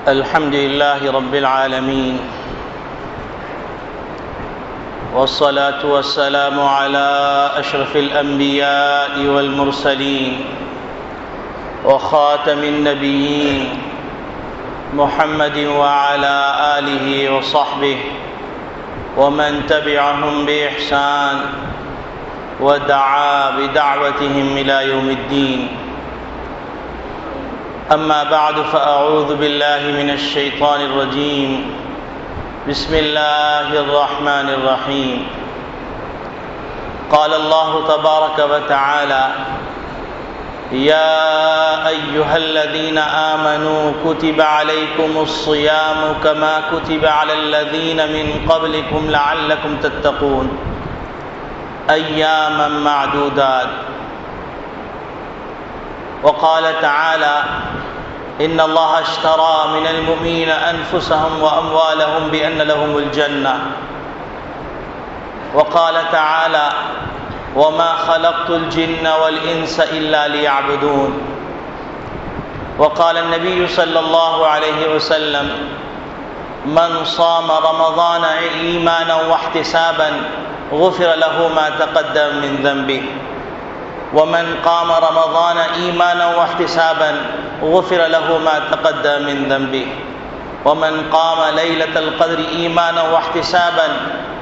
الحمد لله رب العالمين، والصلاة والسلام على أشرف الأنبياء والمرسلين وخاتم النبيين محمد وعلى آله وصحبه ومن تبعهم بإحسان ودعا بدعوتهم إلى يوم الدين. أما بعد فأعوذ بالله من الشيطان الرجيم. بسم الله الرحمن الرحيم. قال الله تبارك وتعالى: يا أيها الذين آمنوا كتب عليكم الصيام كما كتب على الذين من قبلكم لعلكم تتقون أياما معدودات. وقال تعالى: إن الله اشترى من المؤمنين أنفسهم وأموالهم بأن لهم الجنة. وقال تعالى: وما خلقت الجن والإنس إلا ليعبدون. وقال النبي صلى الله عليه وسلم: من صام رمضان إيمانا واحتسابا غفر له ما تقدم من ذنبه، ومن قام رمضان إيمانا واحتسابا غفر له ما تقدم من ذنبه، ومن قام ليلة القدر إيمانا واحتسابا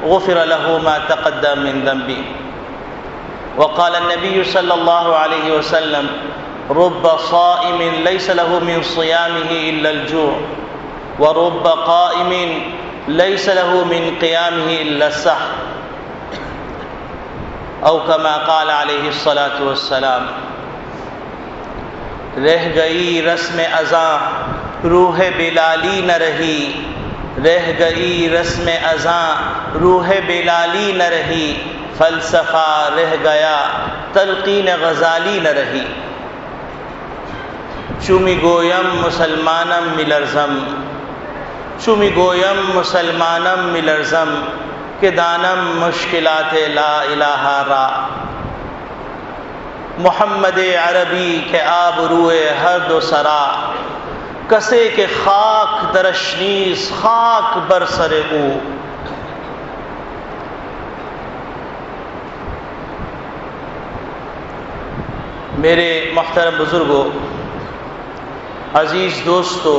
غفر له ما تقدم من ذنبه. وقال النبي صلى الله عليه وسلم: رب صائم ليس له من صيامه إلا الجوع، ورب قائم ليس له من قيامه إلا السحر، او کما قال علیہ الصلاۃ والسلام. رہ گئی رسم ازاں روح بلالی نہ رہی، رہ گئی رسم ازاں روح بلالی نہ رہی، فلسفہ رہ گیا تلقین غزالی نہ رہی. چمی گویم مسلمانم ملرزم، چمی گویم مسلمانم ملرزم، کہ دانم مشکلات لا الہ را. محمد عربی کے آب روئے ہر دو سرا، کسے کے خاک درشنیس خاک بر سر او. میرے محترم بزرگوں، عزیز دوستو،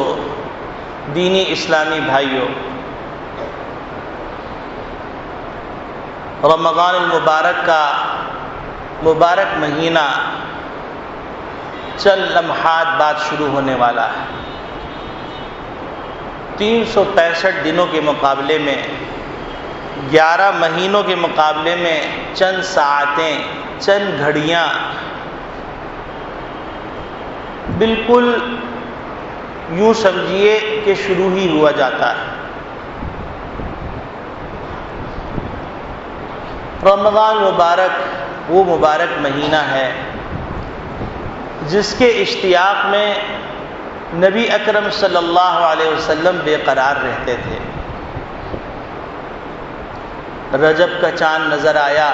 دینی اسلامی بھائیوں، رمضان المبارک کا مبارک مہینہ چند لمحات بعد شروع ہونے والا ہے. 365 دنوں کے مقابلے میں، 11 مہینوں کے مقابلے میں چند ساعتیں، چند گھڑیاں بالکل یوں سمجھیے کہ شروع ہی ہوا جاتا ہے. رمضان مبارک وہ مبارک مہینہ ہے جس کے اشتیاق میں نبی اکرم صلی اللہ علیہ وسلم بے قرار رہتے تھے. رجب کا چاند نظر آیا،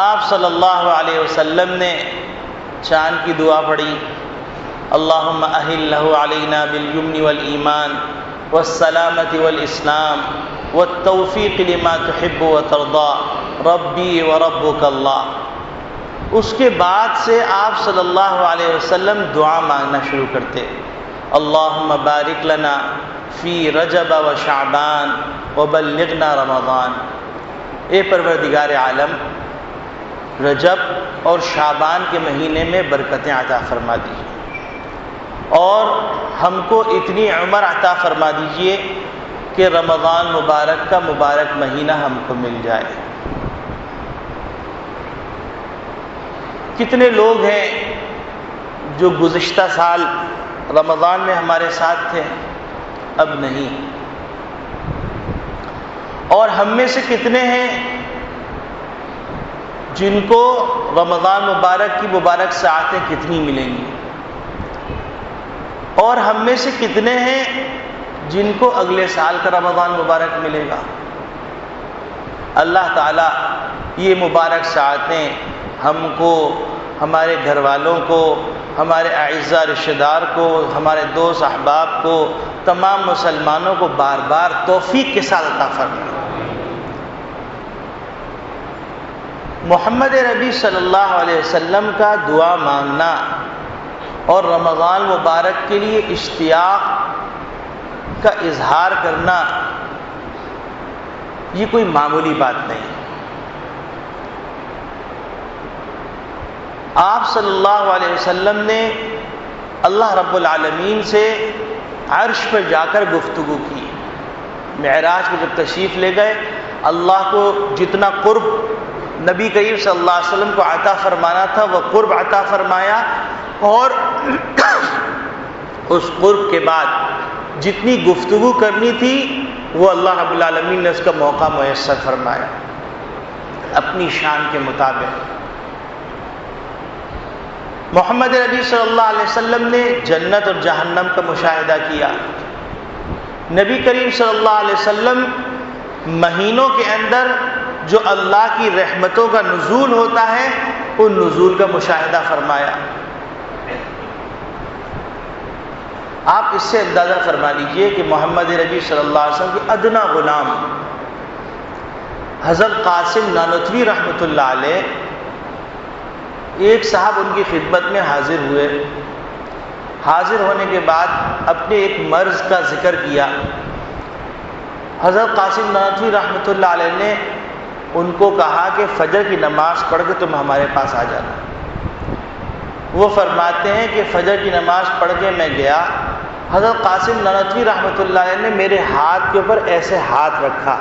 آپ صلی اللہ علیہ وسلم نے چاند کی دعا پڑھی: اللہم اہلہ علینا بالیمن والایمان والسلامۃ والاسلام والتوفیق لما تحب وترضى ربی وربک اللہ. اس کے بعد سے آپ صلی اللہ علیہ وسلم دعا مانگنا شروع کرتے: اللہم بارک لنا فی رجب و شعبان وبلغنا رمضان. اے پروردگار عالم، رجب اور شعبان کے مہینے میں برکتیں عطا فرما دیجیے اور ہم کو اتنی عمر عطا فرما دیجیے کہ رمضان مبارک کا مبارک مہینہ ہم کو مل جائے. کتنے لوگ ہیں جو گزشتہ سال رمضان میں ہمارے ساتھ تھے، اب نہیں. اور ہم میں سے کتنے ہیں جن کو رمضان مبارک کی مبارک ساعتیں کتنی ملیں گی، اور ہم میں سے کتنے ہیں جن کو اگلے سال کا رمضان مبارک ملے گا. اللہ تعالیٰ یہ مبارک ساعتیں ہم کو، ہمارے گھر والوں کو، ہمارے اعزاء رشتہ دار کو، ہمارے دوست احباب کو، تمام مسلمانوں کو بار بار توفیق کے ساتھ عطا فرمائے۔ محمد ربی صلی اللہ علیہ وسلم کا دعا مانگنا اور رمضان مبارک کے لیے اشتیاق کا اظہار کرنا یہ کوئی معمولی بات نہیں۔ آپ صلی اللہ علیہ وسلم نے اللہ رب العالمین سے عرش پر جا کر گفتگو کی۔ معراج کو جب تشریف لے گئے، اللہ کو جتنا قرب نبی کریم صلی اللہ علیہ وسلم کو عطا فرمانا تھا وہ قرب عطا فرمایا، اور اس قرب کے بعد جتنی گفتگو کرنی تھی وہ اللہ رب العالمین نے اس کا موقع میسر فرمایا اپنی شان کے مطابق۔ محمد نبی صلی اللہ علیہ وسلم نے جنت اور جہنم کا مشاہدہ کیا۔ نبی کریم صلی اللہ علیہ وسلم مہینوں کے اندر جو اللہ کی رحمتوں کا نزول ہوتا ہے ان نزول کا مشاہدہ فرمایا۔ آپ اس سے اندازہ فرما لیجئے کہ محمد نبی صلی اللہ علیہ وسلم کے ادنا غلام حضرت قاسم نانوتوی رحمۃ اللہ علیہ، ایک صاحب ان کی خدمت میں حاضر ہوئے۔ حاضر ہونے کے بعد اپنے ایک مرض کا ذکر کیا۔ حضرت قاسم نانوتوی رحمۃ اللہ علیہ نے ان کو کہا کہ فجر کی نماز پڑھ کے تم ہمارے پاس آ جانا۔ وہ فرماتے ہیں کہ فجر کی نماز پڑھ کے میں گیا، حضرت قاسم نانوتوی رحمۃ اللہ علیہ نے میرے ہاتھ کے اوپر ایسے ہاتھ رکھا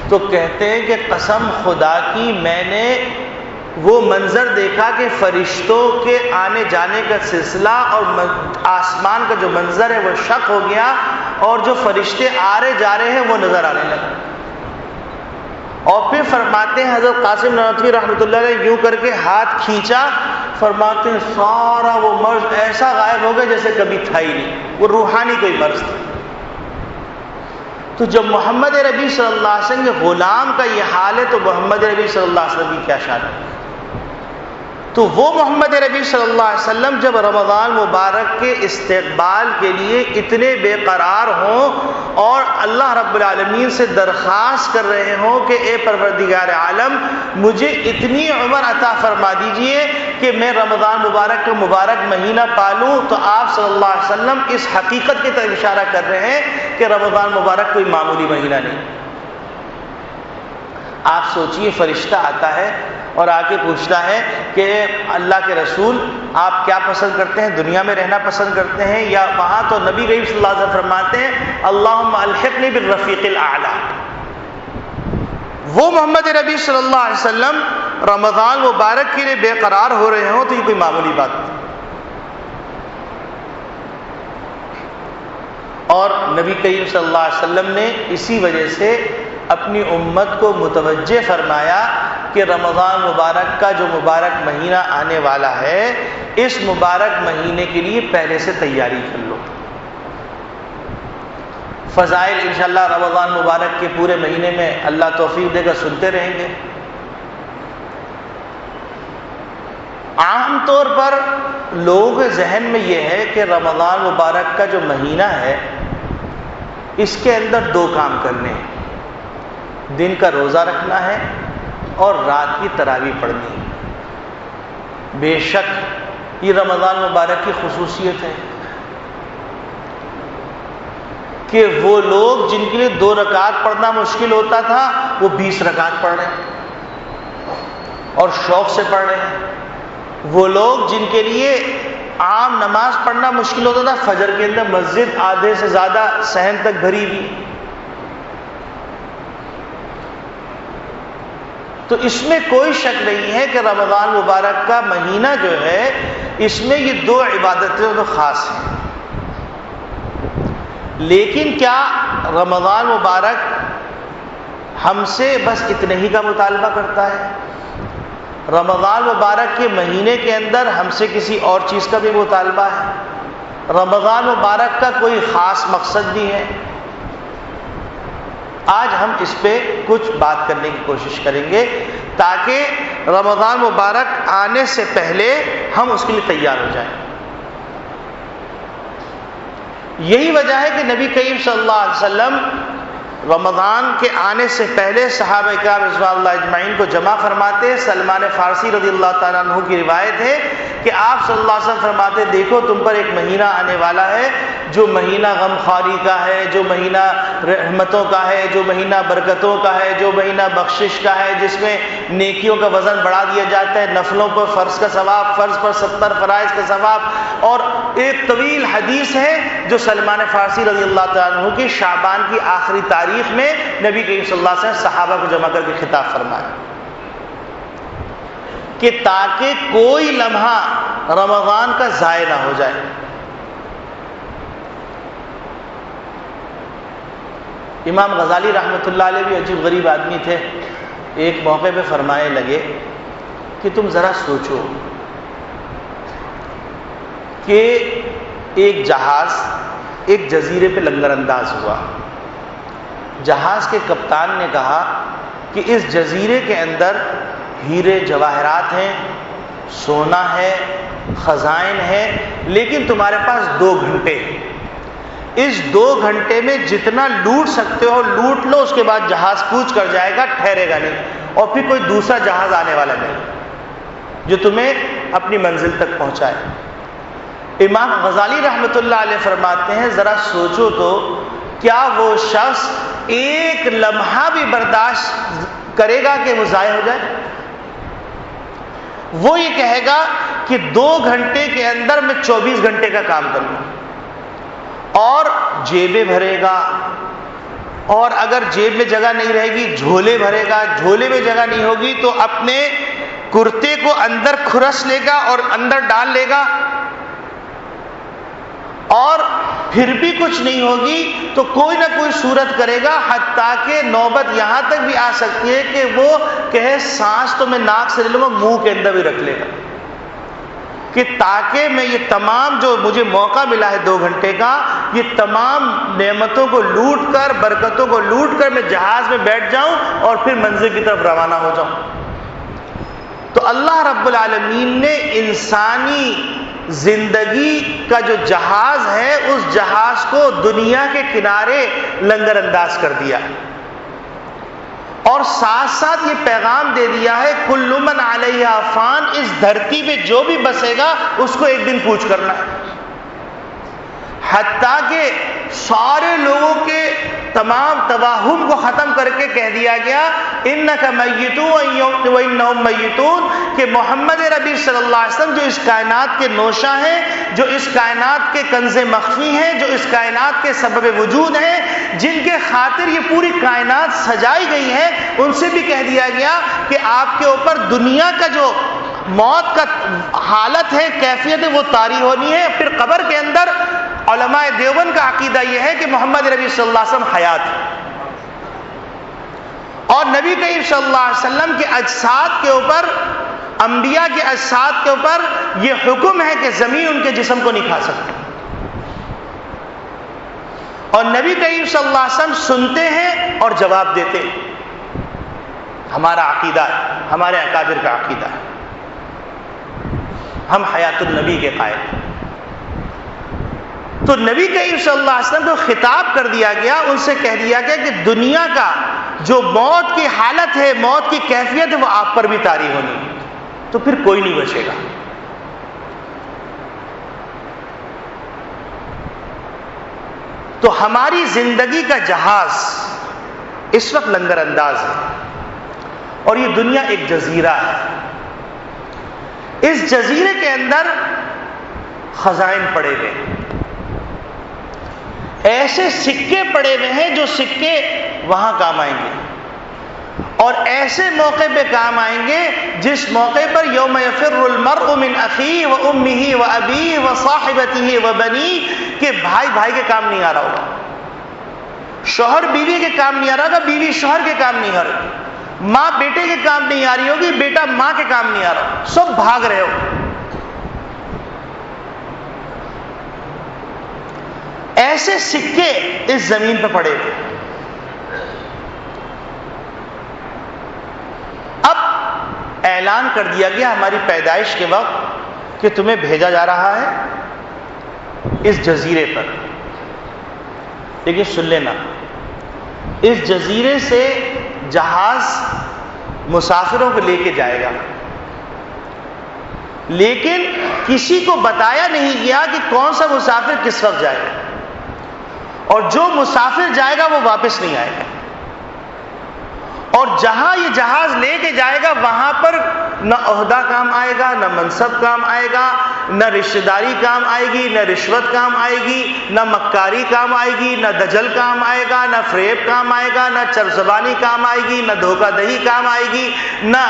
تو کہتے ہیں کہ قسم خدا کی میں نے وہ منظر دیکھا کہ فرشتوں کے آنے جانے کا سلسلہ اور آسمان کا جو منظر ہے وہ شق ہو گیا، اور جو فرشتے آ رہے جا رہے ہیں وہ نظر آنے لگے۔ اور پھر فرماتے ہیں حضرت قاسم نانوتوی رحمۃ اللہ علیہ یوں کر کے ہاتھ کھینچا، فرماتے ہیں سارا وہ مرض ایسا غائب ہو گیا جیسے کبھی تھا ہی نہیں، وہ روحانی کوئی مرض تھا۔ تو جب محمد ربی صلی اللہ علیہ وسلم کے غلام کا یہ حال ہے تو محمد ربی صلی اللہ علیہ وسلم کی کیا شان ہے۔ تو وہ محمد ربی صلی اللہ علیہ وسلم جب رمضان مبارک کے استقبال کے لیے اتنے بے قرار ہوں اور اللہ رب العالمین سے درخواست کر رہے ہوں کہ اے پروردگار عالم مجھے اتنی عمر عطا فرما دیجئے کہ میں رمضان مبارک کا مبارک مہینہ پالوں، تو آپ صلی اللہ علیہ وسلم اس حقیقت کی طرف اشارہ کر رہے ہیں کہ رمضان مبارک کوئی معمولی مہینہ نہیں۔ آپ سوچئے فرشتہ آتا ہے اور آ کے پوچھتا ہے کہ اللہ کے رسول آپ کیا پسند کرتے ہیں، دنیا میں رہنا پسند کرتے ہیں یا وہاں؟ تو نبی کریم صلی اللہ علیہ وسلم فرماتے ہیں اللہم الحقنی بالرفیق الاعلی۔ وہ محمد نبی صلی اللہ علیہ وسلم رمضان مبارک کے لیے بے قرار ہو رہے ہوں تو یہ کوئی معمولی بات نہیں۔ اور نبی کریم صلی اللہ علیہ وسلم نے اسی وجہ سے اپنی امت کو متوجہ فرمایا کہ رمضان مبارک کا جو مبارک مہینہ آنے والا ہے اس مبارک مہینے کے لیے پہلے سے تیاری کر لو۔ فضائل انشاءاللہ رمضان مبارک کے پورے مہینے میں اللہ توفیق دے گا سنتے رہیں گے۔ عام طور پر لوگوں کے ذہن میں یہ ہے کہ رمضان مبارک کا جو مہینہ ہے اس کے اندر دو کام کرنے ہیں، دن کا روزہ رکھنا ہے اور رات کی تراویح پڑھنی ہے۔ بے شک یہ رمضان مبارک کی خصوصیت ہے کہ وہ لوگ جن کے لیے 2 رکعت پڑھنا مشکل ہوتا تھا وہ 20 رکعت پڑھ رہے ہیں اور شوق سے پڑھ رہے ہیں۔ وہ لوگ جن کے لیے عام نماز پڑھنا مشکل ہوتا تھا، فجر کے اندر مسجد آدھے سے زیادہ صحن تک بھری ہوئی، تو اس میں کوئی شک نہیں ہے کہ رمضان مبارک کا مہینہ جو ہے اس میں یہ 2 عبادتیں تو خاص ہیں۔ لیکن کیا رمضان مبارک ہم سے بس اتنے ہی کا مطالبہ کرتا ہے؟ رمضان مبارک کے مہینے کے اندر ہم سے کسی اور چیز کا بھی مطالبہ ہے؟ رمضان مبارک کا کوئی خاص مقصد بھی ہے؟ آج ہم اس پہ کچھ بات کرنے کی کوشش کریں گے تاکہ رمضان مبارک آنے سے پہلے ہم اس کے لیے تیار ہو جائیں۔ یہی وجہ ہے کہ نبی کریم صلی اللہ علیہ وسلم رمضان کے آنے سے پہلے صحابہ کرام رضوان اللہ اجمعین کو جمع فرماتے۔ سلمان فارسی رضی اللہ تعالیٰ عنہ کی روایت ہے کہ آپ صلی اللہ علیہ وسلم فرماتے، دیکھو تم پر ایک مہینہ آنے والا ہے جو مہینہ غم خواری کا ہے، جو مہینہ رحمتوں کا ہے، جو مہینہ برکتوں کا ہے، جو مہینہ بخشش کا ہے، جس میں نیکیوں کا وزن بڑھا دیا جاتا ہے، نفلوں پر فرض کا ثواب، فرض پر 70 فرائض کا ثواب۔ اور ایک طویل حدیث ہے جو سلمان فارسی رضی اللہ تعالیٰ عنہ کی شعبان کی آخری تاریخ میں نبی کریم صلی اللہ علیہ وسلم صحابہ کو جمع کر کے خطاب فرمایا کہ تاکہ کوئی لمحہ رمضان کا ضائع نہ ہو جائے۔ امام غزالی رحمۃ اللہ علیہ بھی عجیب غریب آدمی تھے۔ ایک موقع پہ فرمانے لگے کہ تم ذرا سوچو کہ ایک جہاز ایک جزیرے پہ لنگر انداز ہوا۔ جہاز کے کپتان نے کہا کہ اس جزیرے کے اندر ہیرے جواہرات ہیں، سونا ہے، خزائن ہے، لیکن تمہارے پاس 2 گھنٹے ہیں۔ اس 2 گھنٹے میں جتنا لوٹ سکتے ہو لوٹ لو، اس کے بعد جہاز کوچ کر جائے گا، ٹھہرے گا نہیں، اور پھر کوئی دوسرا جہاز آنے والا نہیں جو تمہیں اپنی منزل تک پہنچائے۔ امام غزالی رحمۃ اللہ علیہ فرماتے ہیں ذرا سوچو تو کیا وہ شخص ایک لمحہ بھی برداشت کرے گا کہ وہ ضائع ہو جائے؟ وہ یہ کہے گا کہ 2 گھنٹے کے اندر میں 24 گھنٹے کا کام کروں، اور جیبیں بھرے گا، اور اگر جیب میں جگہ نہیں رہے گی جھولے بھرے گا، جھولے میں جگہ نہیں ہوگی تو اپنے کرتے کو اندر کھرس لے گا اور اندر ڈال لے گا، اور پھر بھی کچھ نہیں ہوگی تو کوئی نہ کوئی صورت کرے گا، حتیٰ کہ نوبت یہاں تک بھی آ سکتی ہے کہ وہ کہے سانس تو میں ناک سے لے لوں گا، منہ کے اندر بھی رکھ لے گا، کہ تاکہ میں یہ تمام جو مجھے موقع ملا ہے 2 گھنٹے کا، یہ تمام نعمتوں کو لوٹ کر، برکتوں کو لوٹ کر میں جہاز میں بیٹھ جاؤں اور پھر منزل کی طرف روانہ ہو جاؤں۔ تو اللہ رب العالمین نے انسانی زندگی کا جو جہاز ہے اس جہاز کو دنیا کے کنارے لنگر انداز کر دیا، اور ساتھ ساتھ یہ پیغام دے دیا ہے کل من علیہا فان، اس دھرتی پہ جو بھی بسے گا اس کو ایک دن کوچ کرنا ہے۔ حتیٰ کہ سارے لوگوں کے تمام توہم کو ختم کر کے کہہ دیا گیا انک میت وانہم میتون، کہ محمد ربی صلی اللہ علیہ وسلم جو اس کائنات کے نوشہ ہیں، جو اس کائنات کے کنز مخفی ہیں، جو اس کائنات کے سبب وجود ہیں، جن کے خاطر یہ پوری کائنات سجائی گئی ہے، ان سے بھی کہہ دیا گیا کہ آپ کے اوپر دنیا کا جو موت کا حالت ہے، کیفیت ہے، وہ طاری ہونی ہے۔ پھر قبر کے اندر علماء دیوبند کا عقیدہ یہ ہے کہ محمد نبی صلی اللہ علیہ وسلم حیات ہے، اور نبی کریم صلی اللہ علیہ وسلم کے اجساد کے اوپر، انبیاء کے اجساد کے اوپر یہ حکم ہے کہ زمین ان کے جسم کو نہیں کھا سکتی، اور نبی کریم صلی اللہ علیہ وسلم سنتے ہیں اور جواب دیتے ہیں۔ ہمارا عقیدہ ہے، ہمارے اکابر کا عقیدہ ہے، ہم حیات النبی کے قائل ہیں۔ تو نبی کریم صلی اللہ علیہ وسلم کو خطاب کر دیا گیا، ان سے کہہ دیا گیا کہ دنیا کا جو موت کی حالت ہے، موت کی کیفیت ہے، وہ آپ پر بھی طاری ہونی ہے، تو پھر کوئی نہیں بچے گا۔ تو ہماری زندگی کا جہاز اس وقت لنگر انداز ہے، اور یہ دنیا ایک جزیرہ ہے۔ اس جزیرے کے اندر خزائن پڑے ہوئے ہیں، ایسے سکے پڑے ہوئے ہیں جو سکے وہاں کام آئیں گے، اور ایسے موقع پہ کام آئیں گے جس موقع پر یوم یفر المرء من اخیہ و امہ و ابیہ و صاحبتہ و بنیہ، کہ بھائی بھائی کے کام نہیں آ رہا ہوگا، شوہر بیوی کے کام نہیں آ رہا ہوگا، بیوی شوہر کے کام نہیں آ رہا ہوگا، ماں بیٹے کے کام نہیں آ رہی ہوگی، بیٹا ماں کے کام نہیں آ رہا، سب بھاگ رہے ہو۔ ایسے سکے اس زمین پہ پڑے ہوئے۔ اب اعلان کر دیا گیا ہماری پیدائش کے وقت کہ تمہیں بھیجا جا رہا ہے اس جزیرے پر، لیکن سن لینا، اس جزیرے سے جہاز مسافروں کو لے کے جائے گا، لیکن کسی کو بتایا نہیں گیا کہ کون سا مسافر کس وقت جائے گا، اور جو مسافر جائے گا وہ واپس نہیں آئے گا، اور جہاں یہ جہاز لے کے جائے گا وہاں پر نہ عہدہ کام آئے گا، نہ منصب کام آئے گا، نہ رشتہ داری کام آئے گی، نہ رشوت کام آئے گی، نہ مکاری کام آئے گی، نہ دجل کام آئے گا، نہ فریب کام آئے گا، نہ چرزبانی کام آئے گی، نہ دھوکہ دہی کام آئے گی، نہ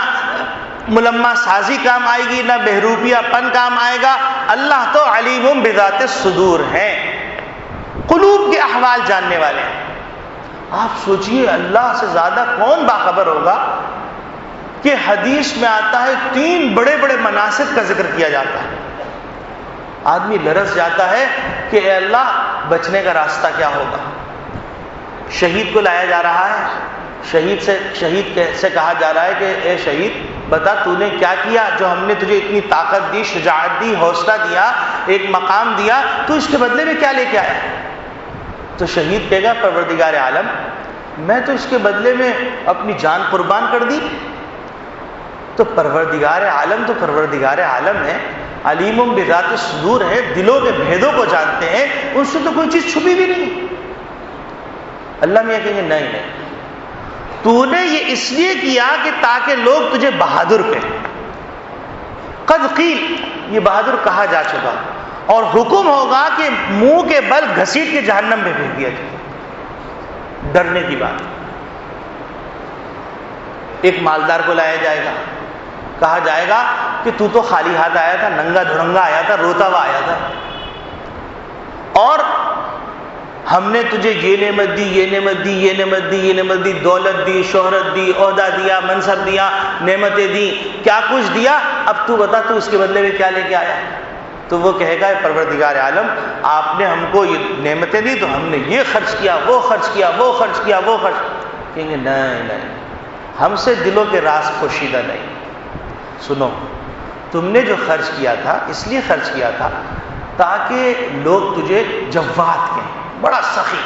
ملمہ سازی کام آئے گی، نہ بہروپیہ پن کام آئے گا۔ اللہ تو علیم بذات الصدور ہیں، قلوب کے احوال جاننے والے ہیں۔ آپ سوچئے اللہ سے زیادہ کون باخبر ہوگا کہ حدیث میں آتا ہے 3 بڑے بڑے مناسب کا ذکر کیا جاتا ہے، آدمی لرز جاتا ہے کہ اے اللہ بچنے کا راستہ کیا ہوگا۔ شہید کو لایا جا رہا ہے، شہید سے کہا جا رہا ہے کہ اے شہید بتا تو نے کیا کیا، جو ہم نے تجھے اتنی طاقت دی، شجاعت دی، حوصلہ دیا، ایک مقام دیا، تو اس کے بدلے میں کیا لے کے آیا؟ تو شہید کہے گا پروردگار عالم میں تو اس کے بدلے میں اپنی جان قربان کر دی۔ تو پروردگار عالم تو پروردگار عالم ہے، علیم بذات الصدور ہے، دلوں کے بھیدوں کو جانتے ہیں، اس سے تو کوئی چیز چھپی بھی نہیں۔ اللہ میاں کہیں گے نہیں نہیں، تو نے یہ اس لیے کیا کہ تاکہ لوگ تجھے بہادر کہیں۔ قد قیل، یہ بہادر کہا جا چکا، اور حکم ہوگا کہ منہ کے بل گھسیٹ کے جہنم میں بھیج دیا جائے۔ ڈرنے کی بات۔ ایک مالدار کو لایا جائے گا، کہا جائے گا کہ تو تو خالی ہاتھ آیا تھا، ننگا دھڑنگا آیا تھا، روتا ہوا آیا تھا، اور ہم نے تجھے یہ نعمت دی، یہ نعمت دی، یہ نعمت دی، یہ نعمت دی، دولت دی، شہرت دی، عہدہ دیا، منصب دیا، نعمتیں دی، کیا کچھ دیا، اب تو بتا تو اس کے بدلے میں کیا لے کے آیا؟ تو وہ کہے گا پروردگار عالم آپ نے ہم کو یہ نعمتیں دی تو ہم نے یہ خرچ کیا، وہ خرچ کیا، وہ خرچ کیا، وہ خرچ۔ کہیں گے نہیں نہیں، ہم سے دلوں کے راز پوشیدہ نہیں۔ سنو، تم نے جو خرچ کیا تھا اس لیے خرچ کیا تھا تاکہ لوگ تجھے جواد کہیں، بڑا سخی۔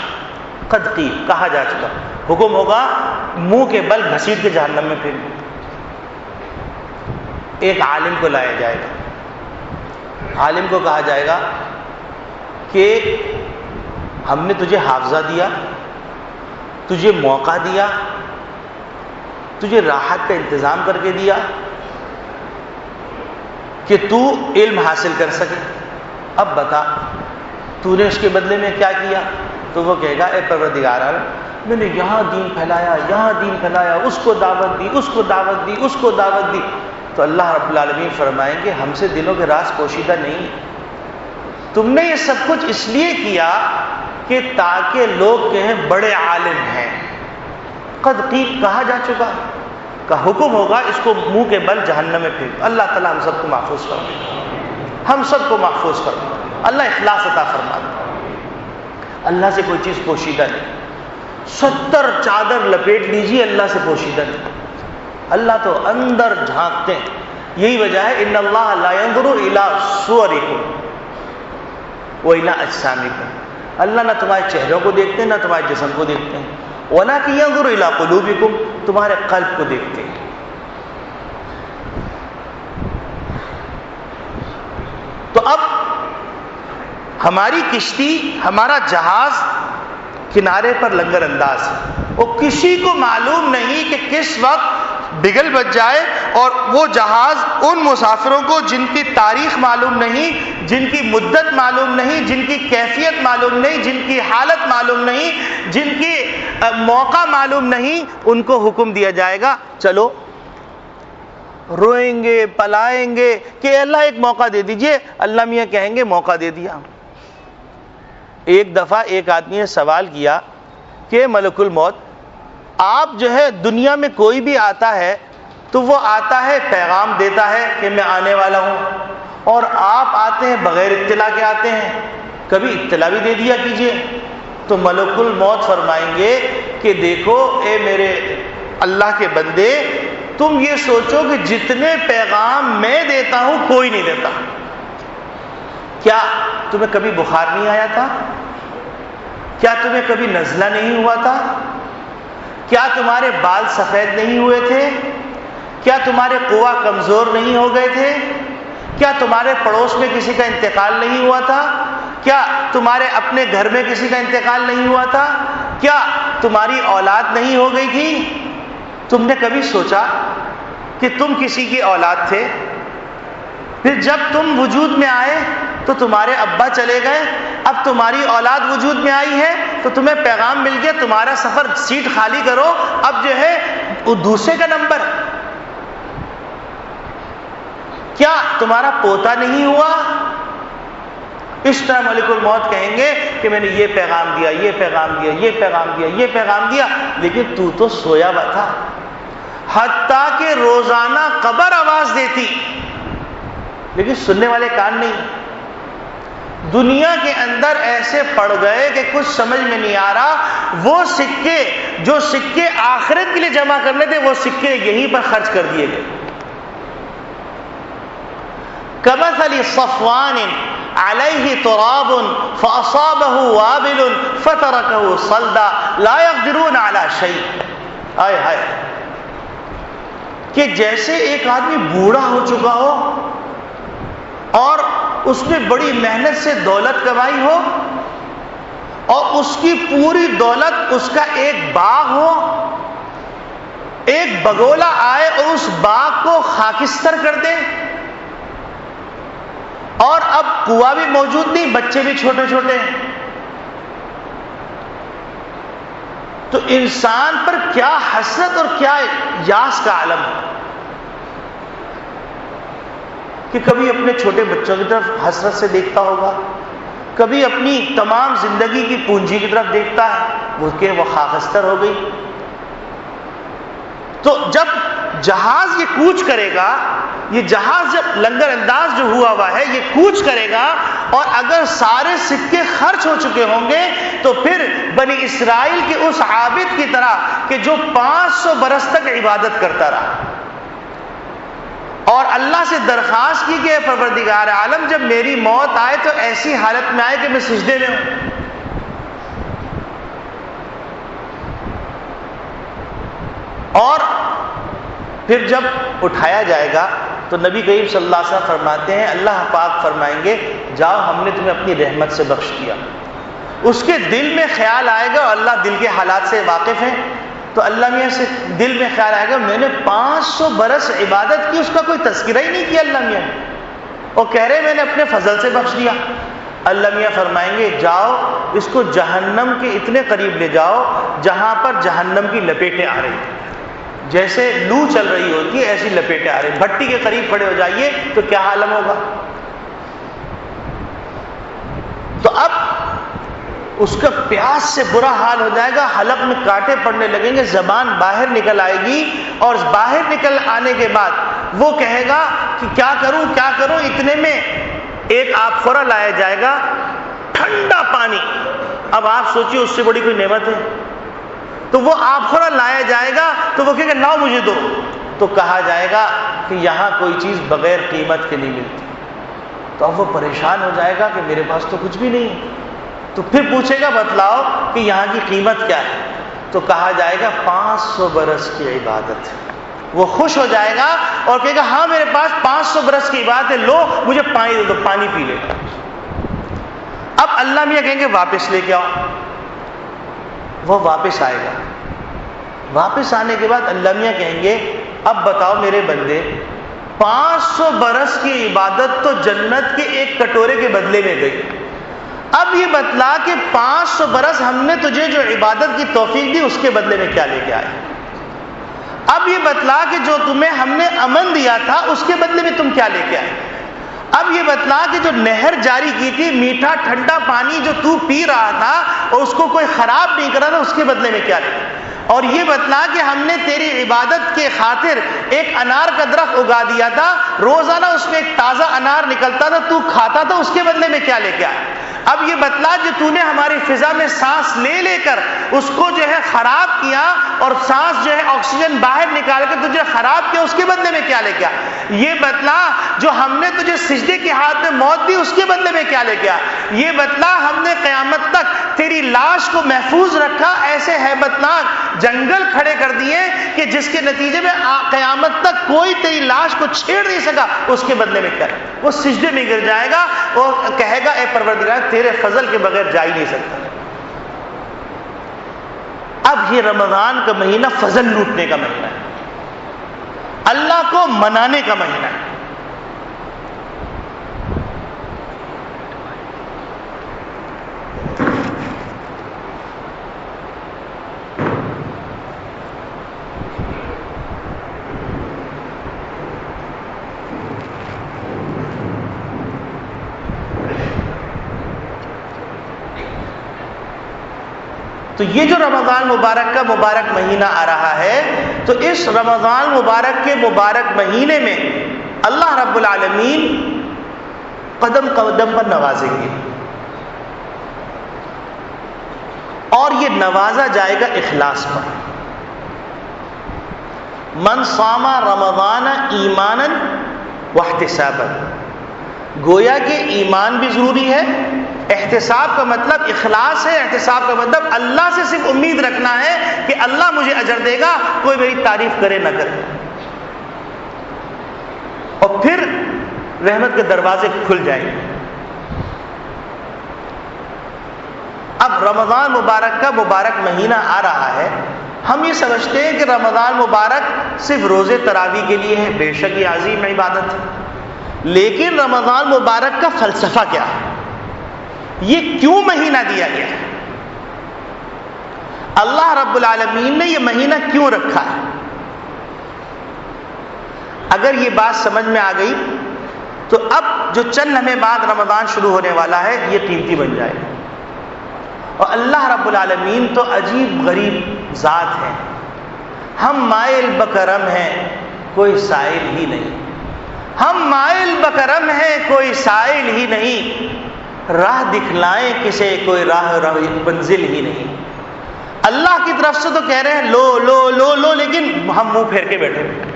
قد قیل، کہا جا چکا، حکم ہوگا منہ کے بل گھسیٹ کے جہنم میں پھر۔ ایک عالم کو لایا جائے گا، عالم کو کہا جائے گا کہ ہم نے تجھے حافظہ دیا، تجھے موقع دیا، تجھے راحت کا انتظام کر کے دیا کہ تو علم حاصل کر سکے، اب بتا تو نے اس کے بدلے میں کیا کیا؟ تو وہ کہے گا اے پروردگار میں نے یہاں دین پھیلایا، یہاں دین پھیلایا، اس کو دعوت دی، اس کو دعوت دی، اس کو دعوت دی۔ تو اللہ رب العالمین فرمائیں گے ہم سے دلوں کے راز پوشیدہ نہیں، تم نے یہ سب کچھ اس لیے کیا کہ تاکہ لوگ کہیں بڑے عالم ہیں۔ قد قیل، کہا جا چکا، کا حکم ہوگا اس کو منہ کے بل جہنم میں پھینک۔ اللہ تعالیٰ ہم سب کو محفوظ فرمائے، ہم سب کو محفوظ فرمائے، اللہ اخلاص عطا فرمائے۔ اللہ سے کوئی چیز پوشیدہ نہیں، 70 چادر لپیٹ لیجیے، اللہ سے پوشیدہ نہیں۔ اللہ تو اندر جھانکتے ہیں، یہی وجہ ہے ان اللہ لا ينظر الى صورکم والی اجسامکم، اللہ نہ تمہارے چہروں کو دیکھتے ہیں نہ تمہارے جسم کو دیکھتے ہیں، ولکن ينظر الى قلوبکم، تمہارے قلب کو دیکھتے ہیں۔ تو اب ہماری کشتی، ہمارا جہاز کنارے پر لنگر انداز ہے، وہ کسی کو معلوم نہیں کہ کس وقت بگل بچ جائے، اور وہ جہاز ان مسافروں کو جن کی تاریخ معلوم نہیں، جن کی مدت معلوم نہیں، جن کی کیفیت معلوم نہیں، جن کی حالت معلوم نہیں، جن کی موقع معلوم نہیں، ان کو حکم دیا جائے گا چلو۔ روئیں گے، پلائیں گے کہ اللہ ایک موقع دے دیجئے، اللہ میاں کہیں گے موقع دے دیا۔ ایک دفعہ ایک آدمی نے سوال کیا کہ ملک الموت، آپ جو ہے دنیا میں کوئی بھی آتا ہے تو وہ آتا ہے پیغام دیتا ہے کہ میں آنے والا ہوں، اور آپ آتے ہیں بغیر اطلاع کے آتے ہیں، کبھی اطلاع بھی دے دیا کیجئے۔ تو ملک الموت فرمائیں گے کہ دیکھو اے میرے اللہ کے بندے، تم یہ سوچو کہ جتنے پیغام میں دیتا ہوں کوئی نہیں دیتا، کیا تمہیں کبھی بخار نہیں آیا تھا؟ کیا تمہیں کبھی نزلہ نہیں ہوا تھا؟ کیا تمہارے بال سفید نہیں ہوئے تھے؟ کیا تمہارے قوا کمزور نہیں ہو گئے تھے؟ کیا تمہارے پڑوس میں کسی کا انتقال نہیں ہوا تھا؟ کیا تمہارے اپنے گھر میں کسی کا انتقال نہیں ہوا تھا؟ کیا تمہاری اولاد نہیں ہو گئی تھی؟ تم نے کبھی سوچا کہ تم کسی کی اولاد تھے؟ پھر جب تم وجود میں آئے تو تمہارے ابا چلے گئے، اب تمہاری اولاد وجود میں آئی ہے تو تمہیں پیغام مل گیا تمہارا سفر، سیٹ خالی کرو، اب جو ہے وہ دوسرے کا نمبر۔ کیا تمہارا پوتا نہیں ہوا؟ اس طرح ملک الموت کہیں گے کہ میں نے یہ پیغام دیا، یہ پیغام دیا، یہ پیغام دیا، یہ پیغام دیا، لیکن تو سویا ہوا تھا۔ حتیٰ کہ روزانہ قبر آواز دیتی لیکن سننے والے کان نہیں۔ دنیا کے اندر ایسے پڑ گئے کہ کچھ سمجھ میں نہیں آ رہا، وہ سکے جو سکے آخرت کے لیے جمع کرنے تھے وہ سکے یہیں پر خرچ کر دیے گئے۔ کمثل صفوان علیہ تراب فاصابہ وابل فترکہ صلدا لا یقدرون علی شیء۔ آئے ہائے، کہ جیسے ایک آدمی بوڑھا ہو چکا ہو اور اس نے بڑی محنت سے دولت کمائی ہو اور اس کی پوری دولت اس کا ایک باغ ہو، ایک بگولا آئے اور اس باغ کو خاکستر کر دے، اور اب کنواں بھی موجود نہیں، بچے بھی چھوٹے چھوٹے ہیں، تو انسان پر کیا حسرت اور کیا یاس کا عالم ہے کہ کبھی اپنے چھوٹے بچوں کی طرف حسرت سے دیکھتا ہوگا، کبھی اپنی تمام زندگی کی پونجی کی طرف دیکھتا ہے وہ کہ وہ خاکستر ہو گئی۔ تو جب جہاز یہ کوچ کرے گا، یہ جہاز جب لنگر انداز جو ہوا ہے یہ کوچ کرے گا، اور اگر سارے سکے خرچ ہو چکے ہوں گے تو پھر بنی اسرائیل کے اس عابد کی طرح کہ جو 500 برس تک عبادت کرتا رہا اور اللہ سے درخواست کی کہ پروردگار عالم جب میری موت آئے تو ایسی حالت میں آئے کہ میں سجدے میں ہوں، اور پھر جب اٹھایا جائے گا تو نبی کریم صلی اللہ علیہ وسلم فرماتے ہیں، اللہ پاک فرمائیں گے جاؤ ہم نے تمہیں اپنی رحمت سے بخش دیا۔ اس کے دل میں خیال آئے گا، اور اللہ دل کے حالات سے واقف ہے، تو اللہ میاں سے دل میں خیال آئے گا میں نے 500 برس عبادت کی، اس کا کوئی تذکرہ ہی نہیں کیا اللہ میاں نے، اور کہہ رہے میں نے اپنے فضل سے بخش دیا۔ اللہ میاں فرمائیں گے جاؤ اس کو جہنم کے اتنے قریب لے جاؤ جہاں پر جہنم کی لپیٹیں آ رہی ہیں، جیسے لو چل رہی ہوتی ہے ایسی لپیٹیں آ رہی ہیں، بھٹی کے قریب کھڑے ہو جائیے تو کیا عالم ہوگا۔ تو اب اس کا پیاس سے برا حال ہو جائے گا، حلق میں کانٹے پڑنے لگیں گے، زبان باہر نکل آئے گی، اور باہر نکل آنے کے بعد وہ کہے گا کہ کیا کروں کیا کروں۔ اتنے میں ایک آب خورا لایا جائے گا، ٹھنڈا پانی، اب آپ سوچیے اس سے بڑی کوئی نعمت ہے، تو وہ آب خورا لایا جائے گا تو وہ کہے گا لاؤ مجھے دو، تو کہا جائے گا کہ یہاں کوئی چیز بغیر قیمت کے نہیں ملتی، تو اب وہ پریشان ہو جائے گا کہ میرے پاس تو کچھ بھی نہیں ہے، تو پھر پوچھے گا بتلاؤ کہ یہاں کی قیمت کیا ہے، تو کہا جائے گا 500 برس کی عبادت۔ وہ خوش ہو جائے گا اور کہے گا ہاں میرے پاس 500 برس کی عبادت ہے، لو مجھے پانی دے دو، پانی پی لے گا۔ اب اللہ میاں کہیں گے واپس لے کے آؤ، وہ واپس آئے گا، واپس آنے کے بعد اللہ میاں کہیں گے اب بتاؤ میرے بندے 500 برس کی عبادت تو جنت کے ایک کٹورے کے بدلے میں گئی، اب یہ بتلا کہ 500 برس ہم نے تجھے جو عبادت کی توفیق دی اس کے بدلے میں کیا لے کے آئے، اب یہ بتلا کہ جو تمہیں ہم نے امن دیا تھا اس کے بدلے میں تم کیا لے کے آئے، اب یہ بتلا کہ جو نہر جاری کی تھی، میٹھا ٹھنڈا پانی جو تو پی رہا تھا اور اس کو کوئی خراب نہیں کرا تھا اس کے بدلے میں کیا لے، اور یہ بتلا کہ ہم نے تیری عبادت کے خاطر ایک انار کا درخت اگا دیا تھا، روزانہ اس میں ایک تازہ انار نکلتا تھا، تو کھاتا تھا، اس کے بدلے میں کیا لے کے آیا۔ اب یہ بتلا جو تو نے ہماری فضا میں سانس لے لے کر اس کو جو ہے خراب کیا اور سانس جو ہے آکسیجن باہر نکال کر تجھے خراب کیا، اس کے بدلے میں کیا لے کیا؟ یہ بتلا جو ہم نے تجھے سجدے کے ہاتھ میں موت دی، اس کے بدلے میں کیا لے کیا؟ یہ بتلا ہم نے قیامت تک تیری لاش کو محفوظ رکھا، ایسے ہیبت ناک جنگل کھڑے کر دیے کہ جس کے نتیجے میں قیامت تک کوئی تیری لاش کو چھیڑ نہیں سکا، اس کے بدلے میں کیا؟ وہ سجدے میں گر جائے گا اور کہے گا اے پروردگار تیرے فضل کے بغیر جا ہی نہیں سکتا۔ اب یہ رمضان کا مہینہ فضل لوٹنے کا مہینہ ہے، اللہ کو منانے کا مہینہ ہے۔ تو یہ جو رمضان مبارک کا مبارک مہینہ آ رہا ہے، تو اس رمضان مبارک کے مبارک مہینے میں اللہ رب العالمین قدم قدم پر نوازیں گے، اور یہ نوازا جائے گا اخلاص پر۔ من صام رمضان ایمانا واحتسابا، گویا کہ ایمان بھی ضروری ہے، احتساب کا مطلب اخلاص ہے، احتساب کا مطلب اللہ سے صرف امید رکھنا ہے کہ اللہ مجھے اجر دے گا، کوئی میری تعریف کرے نہ کرے، اور پھر رحمت کے دروازے کھل جائیں گے۔ اب رمضان مبارک کا مبارک مہینہ آ رہا ہے، ہم یہ سمجھتے ہیں کہ رمضان مبارک صرف روزے تراویح کے لیے ہے، بے شک یہ عظیم عبادت ہے، لیکن رمضان مبارک کا فلسفہ کیا ہے؟ یہ کیوں مہینہ دیا گیا ہے؟ اللہ رب العالمین نے یہ مہینہ کیوں رکھا ہے؟ اگر یہ بات سمجھ میں آ گئی تو اب جو چند لمحے بعد رمضان شروع ہونے والا ہے یہ قیمتی بن جائے گا۔ اور اللہ رب العالمین تو عجیب غریب ذات ہے، ہم مائل بکرم ہیں، کوئی سائل ہی نہیں، ہم مائل بکرم ہیں، کوئی سائل ہی نہیں، راہ دکھلائیں کسے، کوئی راہ منزل ہی نہیں۔ اللہ کی طرف سے تو کہہ رہے ہیں لو لو لو لو، لیکن ہم منہ پھیر کے بیٹھے ہوئے۔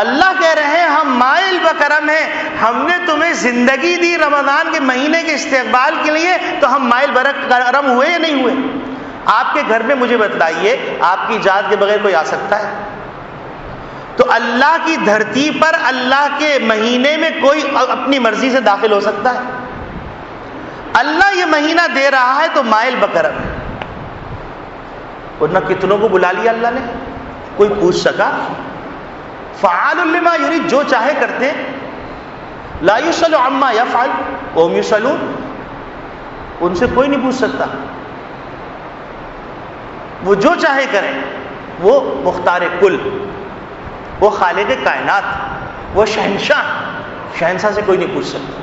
اللہ کہہ رہے ہیں ہم مائل بکرم ہیں، ہم نے تمہیں زندگی دی رمضان کے مہینے کے استقبال کے لیے، تو ہم مائل بکرم ہوئے یا نہیں ہوئے؟ آپ کے گھر میں مجھے بتلائیے، آپ کی اجازت کے بغیر کوئی آ سکتا ہے؟ تو اللہ کی دھرتی پر اللہ کے مہینے میں کوئی اپنی مرضی سے داخل ہو سکتا ہے؟ اللہ یہ مہینہ دے رہا ہے تو مائل بکرم ہے، ورنہ کتنوں کو بلا لیا اللہ نے، کوئی پوچھ سکا؟ فعال لما یرید، جو چاہے کرتے، لا یسأل عما یفعل وهم یسألون، ان سے کوئی نہیں پوچھ سکتا، وہ جو چاہے کریں، وہ مختار کل، وہ خالق کائنات، وہ شہنشاہ سے کوئی نہیں پوچھ سکتا۔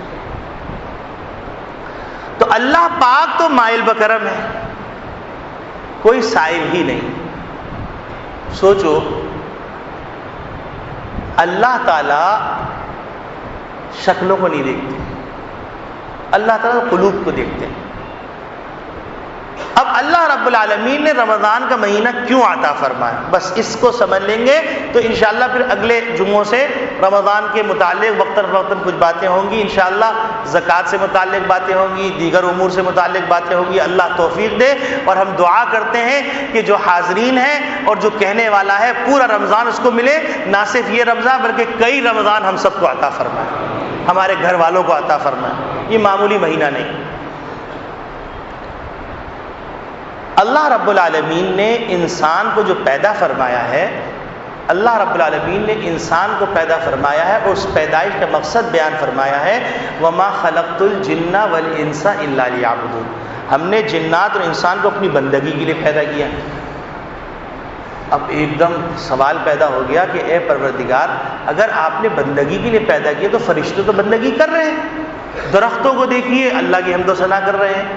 تو اللہ پاک تو مائل بکرم ہے، کوئی سائل ہی نہیں۔ سوچو، اللہ تعالی شکلوں کو نہیں دیکھتے، اللہ تعالیٰ قلوب کو دیکھتے ہیں۔ اب اللہ رب العالمین نے رمضان کا مہینہ کیوں عطا فرمایا، بس اس کو سمجھ لیں گے تو انشاءاللہ پھر اگلے جمعوں سے رمضان کے متعلق وقتاً فوقتاً کچھ باتیں ہوں گی، انشاءاللہ زکوٰۃ سے متعلق باتیں ہوں گی، دیگر امور سے متعلق باتیں ہوں گی۔ اللہ توفیق دے، اور ہم دعا کرتے ہیں کہ جو حاضرین ہیں اور جو کہنے والا ہے پورا رمضان اس کو ملے، نہ صرف یہ رمضان بلکہ کئی رمضان ہم سب کو عطا فرمائے، ہمارے گھر والوں کو عطا فرمائے۔ یہ معمولی مہینہ نہیں۔ اللہ رب العالمین نے انسان کو جو پیدا فرمایا ہے، اللہ رب العالمین نے انسان کو پیدا فرمایا ہے اور اس پیدائش کا مقصد بیان فرمایا ہے، وَمَا خَلَقْتُ الْجِنَّ وَالْإِنسَ إِلَّا لِيَعْبُدُونِ، ہم نے جنات اور انسان کو اپنی بندگی کے لیے پیدا کیا۔ اب ایک دم سوال پیدا ہو گیا کہ اے پروردگار، اگر آپ نے بندگی کے لیے پیدا کیا تو فرشتے تو بندگی کر رہے ہیں، درختوں کو دیکھیے اللہ کی حمد و ثنا کر رہے ہیں،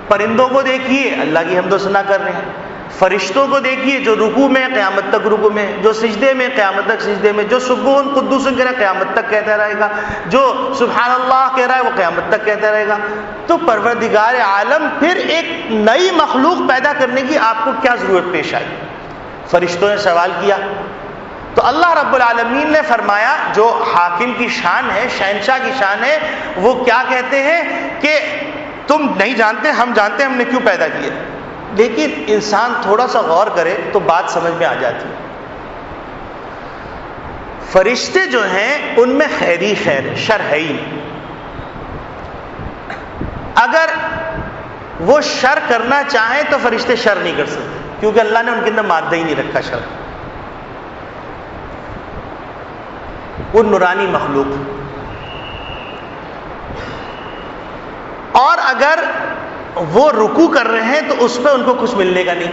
پرندوں کو دیکھیے اللہ کی حمد و ثنا کر رہے ہیں، فرشتوں کو دیکھیے جو رکوع میں قیامت تک رکوع میں، جو سجدے میں قیامت تک سجدے میں، جو سبحان قدوس کہہ رہا ہے قیامت تک کہتا رہے گا، جو سبحان اللہ کہہ رہا ہے وہ قیامت تک کہتا رہے گا۔ تو پروردگار عالم پھر ایک نئی مخلوق پیدا کرنے کی آپ کو کیا ضرورت پیش آئی؟ فرشتوں نے سوال کیا تو اللہ رب العالمین نے فرمایا، جو حاکم کی شان ہے، شہنشاہ کی شان ہے، وہ کیا کہتے ہیں کہ تم نہیں جانتے، ہم جانتے ہیں ہم نے کیوں پیدا کیے۔ لیکن انسان تھوڑا سا غور کرے تو بات سمجھ میں آ جاتی ہے۔ فرشتے جو ہیں ان میں خیر ہی خیر ہے، شر ہے ہی نہیں۔ اگر وہ شر کرنا چاہیں تو فرشتے شر نہیں کر سکتے، کیونکہ اللہ نے ان کے اندر مادہ ہی نہیں رکھا شر۔ وہ نورانی مخلوق، اور اگر وہ رکوع کر رہے ہیں تو اس پہ ان کو کچھ ملنے کا نہیں،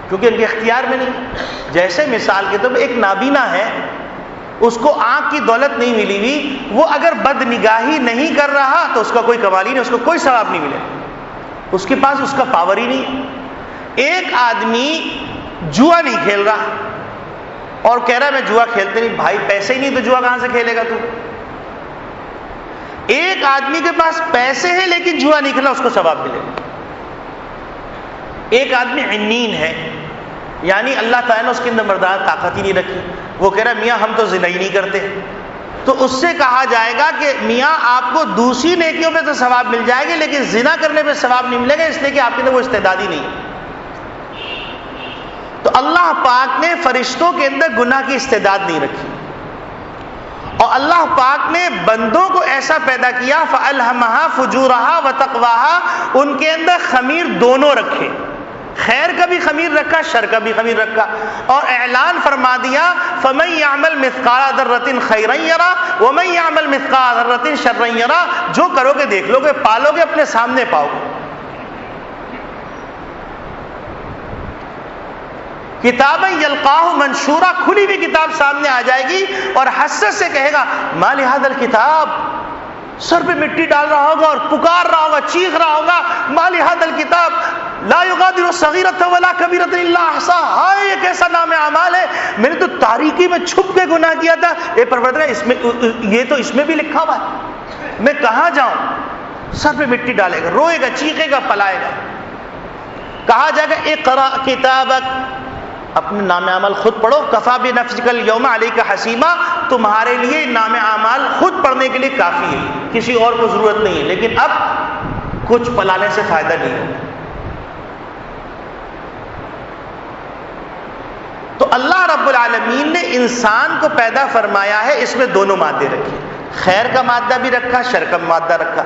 کیونکہ ان کے اختیار میں نہیں۔ جیسے مثال کے طور پہ ایک نابینا ہے، اس کو آنکھ کی دولت نہیں ملی ہوئی، وہ اگر بد نگاہی نہیں کر رہا تو اس کا کوئی کمال ہی نہیں، اس کو کوئی ثواب نہیں ملے، اس کے پاس اس کا پاور ہی نہیں۔ ایک آدمی جوا نہیں کھیل رہا اور کہہ رہا ہے میں جوا کھیلتے نہیں، بھائی پیسے ہی نہیں تو جوا کہاں سے کھیلے گا تو؟ ایک آدمی کے پاس پیسے ہیں لیکن جوا نہیں کھیلا، اس کو ثواب ملے گا۔ ایک آدمی عنین ہے، یعنی اللہ تعالیٰ نے اس کے اندر مردانہ طاقت ہی نہیں رکھی، وہ کہہ رہا ہے میاں ہم تو زنا ہی نہیں کرتے، تو اس سے کہا جائے گا کہ میاں آپ کو دوسری نیکیوں پہ تو ثواب مل جائے گی لیکن زنا کرنے پہ ثواب نہیں ملے گا، اس لیے کہ آپ کے اندر وہ استعداد ہی نہیں ہے۔ تو اللہ پاک نے فرشتوں کے اندر گناہ کی استعداد نہیں رکھی، اور اللہ پاک نے بندوں کو ایسا پیدا کیا فَأَلْهَمَهَا فُجُورَهَا وَتَقْوَاهَا، ان کے اندر خمیر دونوں رکھے، خیر کا بھی خمیر رکھا، شر کا بھی خمیر رکھا، اور اعلان فرما دیا فَمَن يَعْمَلْ مِثْقَالَ ذَرَّةٍ خَيْرًا يَرَهُ وَمَن يَعْمَلْ مِثْقَالَ ذَرَّةٍ شَرًّا يَرَهُ، جو کرو گے دیکھ لو گے، پالو گے اپنے سامنے پاؤ گے۔ کتابیں یلقاہ منشورہ، کھلی ہوئی کتاب سامنے آ جائے گی اور حسرت سے کہے گا ما لہذا الکتاب، سر پہ مٹی ڈال رہا ہوگا اور پکار رہا ہوگا، چیخ رہا ہوگا ما لہذا الکتاب لا یغادر صغیرۃ ولا کبیرۃ الا احصاها، ہائے یہ کیسا نام اعمال ہے، میں نے تو تاریکی میں چھپ کے گناہ کیا تھا، اے پروردگار اس میں یہ تو اس میں بھی لکھا ہوا ہے، میں کہاں جاؤں؟ سر پہ مٹی ڈالے گا، روئے گا، چیخے گا، پلائے گا۔ کہا جائے گا اقرأ کتابک، اپنے نام اعمال خود پڑھو، کفا بنفسک الیوم علیک حسیبا، تمہارے لیے نام اعمال خود پڑھنے کے لیے کافی ہے، کسی اور کو ضرورت نہیں ہے۔ لیکن اب کچھ پلانے سے فائدہ نہیں ہوگا۔ تو اللہ رب العالمین نے انسان کو پیدا فرمایا ہے، اس میں دونوں مادے رکھے، خیر کا مادہ بھی رکھا، شر کا مادہ رکھا،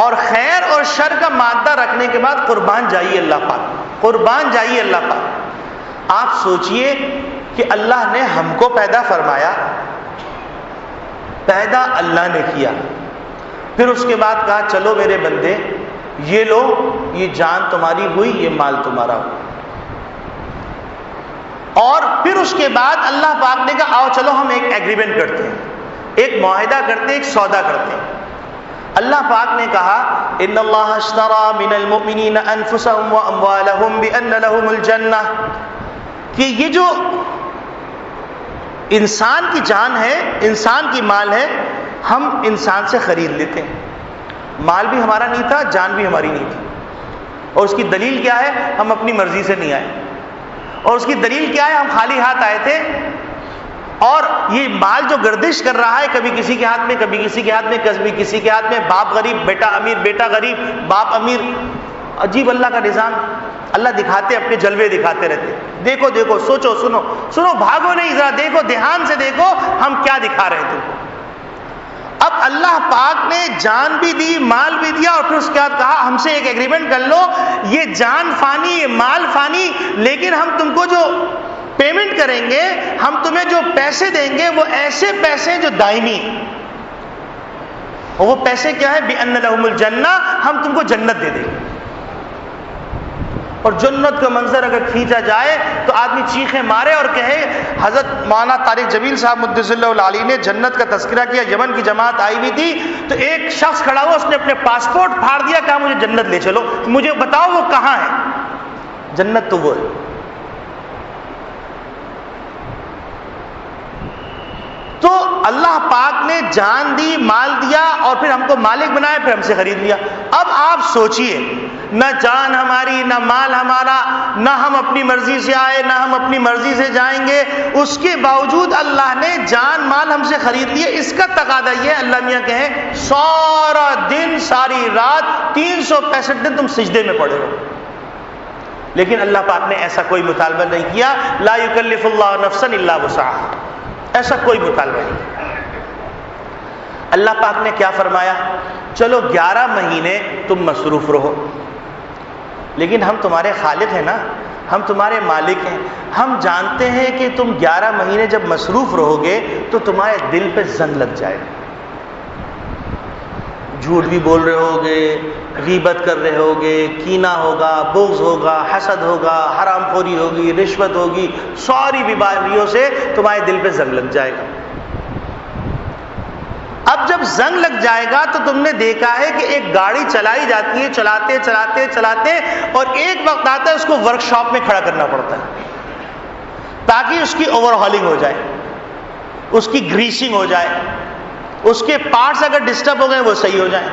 اور خیر اور شر کا مادہ رکھنے کے بعد قربان جائیے اللہ پاک، قربان جائیے اللہ پاک۔ آپ سوچئے کہ اللہ نے ہم کو پیدا فرمایا، پیدا اللہ نے کیا، پھر اس کے بعد کہا چلو میرے بندے یہ لو، یہ جان تمہاری ہوئی، یہ مال تمہارا ہو، اور پھر اس کے بعد اللہ پاک نے کہا آؤ چلو ہم ایک ایگریمنٹ کرتے ہیں، ایک معاہدہ کرتے ہیں، ایک سودا کرتے ہیں۔ اللہ پاک نے کہا ان اللہ اشترى من المؤمنین انفسهم واموالهم بان لهم الجنہ، کہ یہ جو انسان کی جان ہے، انسان کی مال ہے، ہم انسان سے خرید لیتے ہیں، مال بھی ہمارا نہیں تھا، جان بھی ہماری نہیں تھی، اور اس کی دلیل کیا ہے؟ ہم اپنی مرضی سے نہیں آئے، اور اس کی دلیل کیا ہے؟ ہم خالی ہاتھ آئے تھے، اور یہ مال جو گردش کر رہا ہے کبھی کسی کے ہاتھ میں، کبھی کسی کے ہاتھ میں، کبھی کسی کے ہاتھ میں، باپ غریب بیٹا امیر، بیٹا غریب باپ امیر، عجیب اللہ کا نظام۔ اللہ دکھاتے اپنے جلوے دکھاتے رہتے، دیکھو دیکھو، سوچو، سنو سنو، بھاگو نہیں، ذرا دیکھو، دھیان سے دیکھو ہم کیا دکھا رہے تھے۔ اب اللہ پاک نے جان بھی دی، مال بھی دیا، اور پھر اس کے بعد کہا ہم سے ایک ایگریمنٹ کر لو، یہ جان فانی، یہ مال فانی، لیکن ہم تم کو جو پیمنٹ کریں گے، ہم تمہیں جو پیسے دیں گے وہ ایسے پیسے جو دائمی، اور وہ پیسے کیا ہے؟ بِأَنَّ لَهُمُ الْجَنَّةَ، ہم تم کو جنت دے دیں گے۔ اور جنت کا منظر اگر کھینچا جائے تو آدمی چیخیں مارے اور کہے، حضرت مولانا طارق جمیل صاحب مقدس اللہ علیہ نے جنت کا تذکرہ کیا، یمن کی جماعت آئی ہوئی تھی، تو ایک شخص کھڑا ہوا، اس نے اپنے پاسپورٹ پھاڑ دیا، کہا مجھے جنت لے چلو، مجھے بتاؤ وہ کہاں ہے۔ جنت تو وہ ہے. تو اللہ پاک نے جان دی، مال دیا اور پھر ہم کو مالک بنایا، پھر ہم سے خرید لیا. اب آپ سوچئے، نہ جان ہماری، نہ مال ہمارا، نہ ہم اپنی مرضی سے آئے، نہ ہم اپنی مرضی سے جائیں گے، اس کے باوجود اللہ نے جان مال ہم سے خرید لیے. اس کا تقاضا یہ اللہ میاں کہیں سارا دن ساری رات 365 دن تم سجدے میں پڑے ہو. لیکن اللہ پاک نے ایسا کوئی مطالبہ نہیں کیا. لا یکلف اللہ نفسا الا وسعها، ایسا کوئی مطالبہ نہیں. اللہ پاک نے کیا فرمایا؟ چلو 11 مہینے تم مصروف رہو، لیکن ہم تمہارے خالق ہیں نا، ہم تمہارے مالک ہیں. ہم جانتے ہیں کہ تم 11 مہینے جب مصروف رہو گے تو تمہارے دل پہ زنگ لگ جائے گا. جھوٹ بھی بول رہے ہوگے، غیبت کر رہے ہوگے، کینہ ہوگا، بغض ہوگا، حسد ہوگا، حرام خوری ہوگی، رشوت ہوگی، ساری بیماریوں سے تمہارے دل پہ زنگ لگ جائے گا. اب جب زنگ لگ جائے گا تو تم نے دیکھا ہے کہ ایک گاڑی چلائی جاتی ہے، چلاتے چلاتے چلاتے، اور ایک وقت آتا ہے اس کو ورک شاپ میں کھڑا کرنا پڑتا ہے تاکہ اس کی اوور ہالنگ ہو جائے، اس کی گریسنگ ہو جائے، اس کے پارٹس اگر ڈسٹرب ہو گئے وہ صحیح ہو جائیں.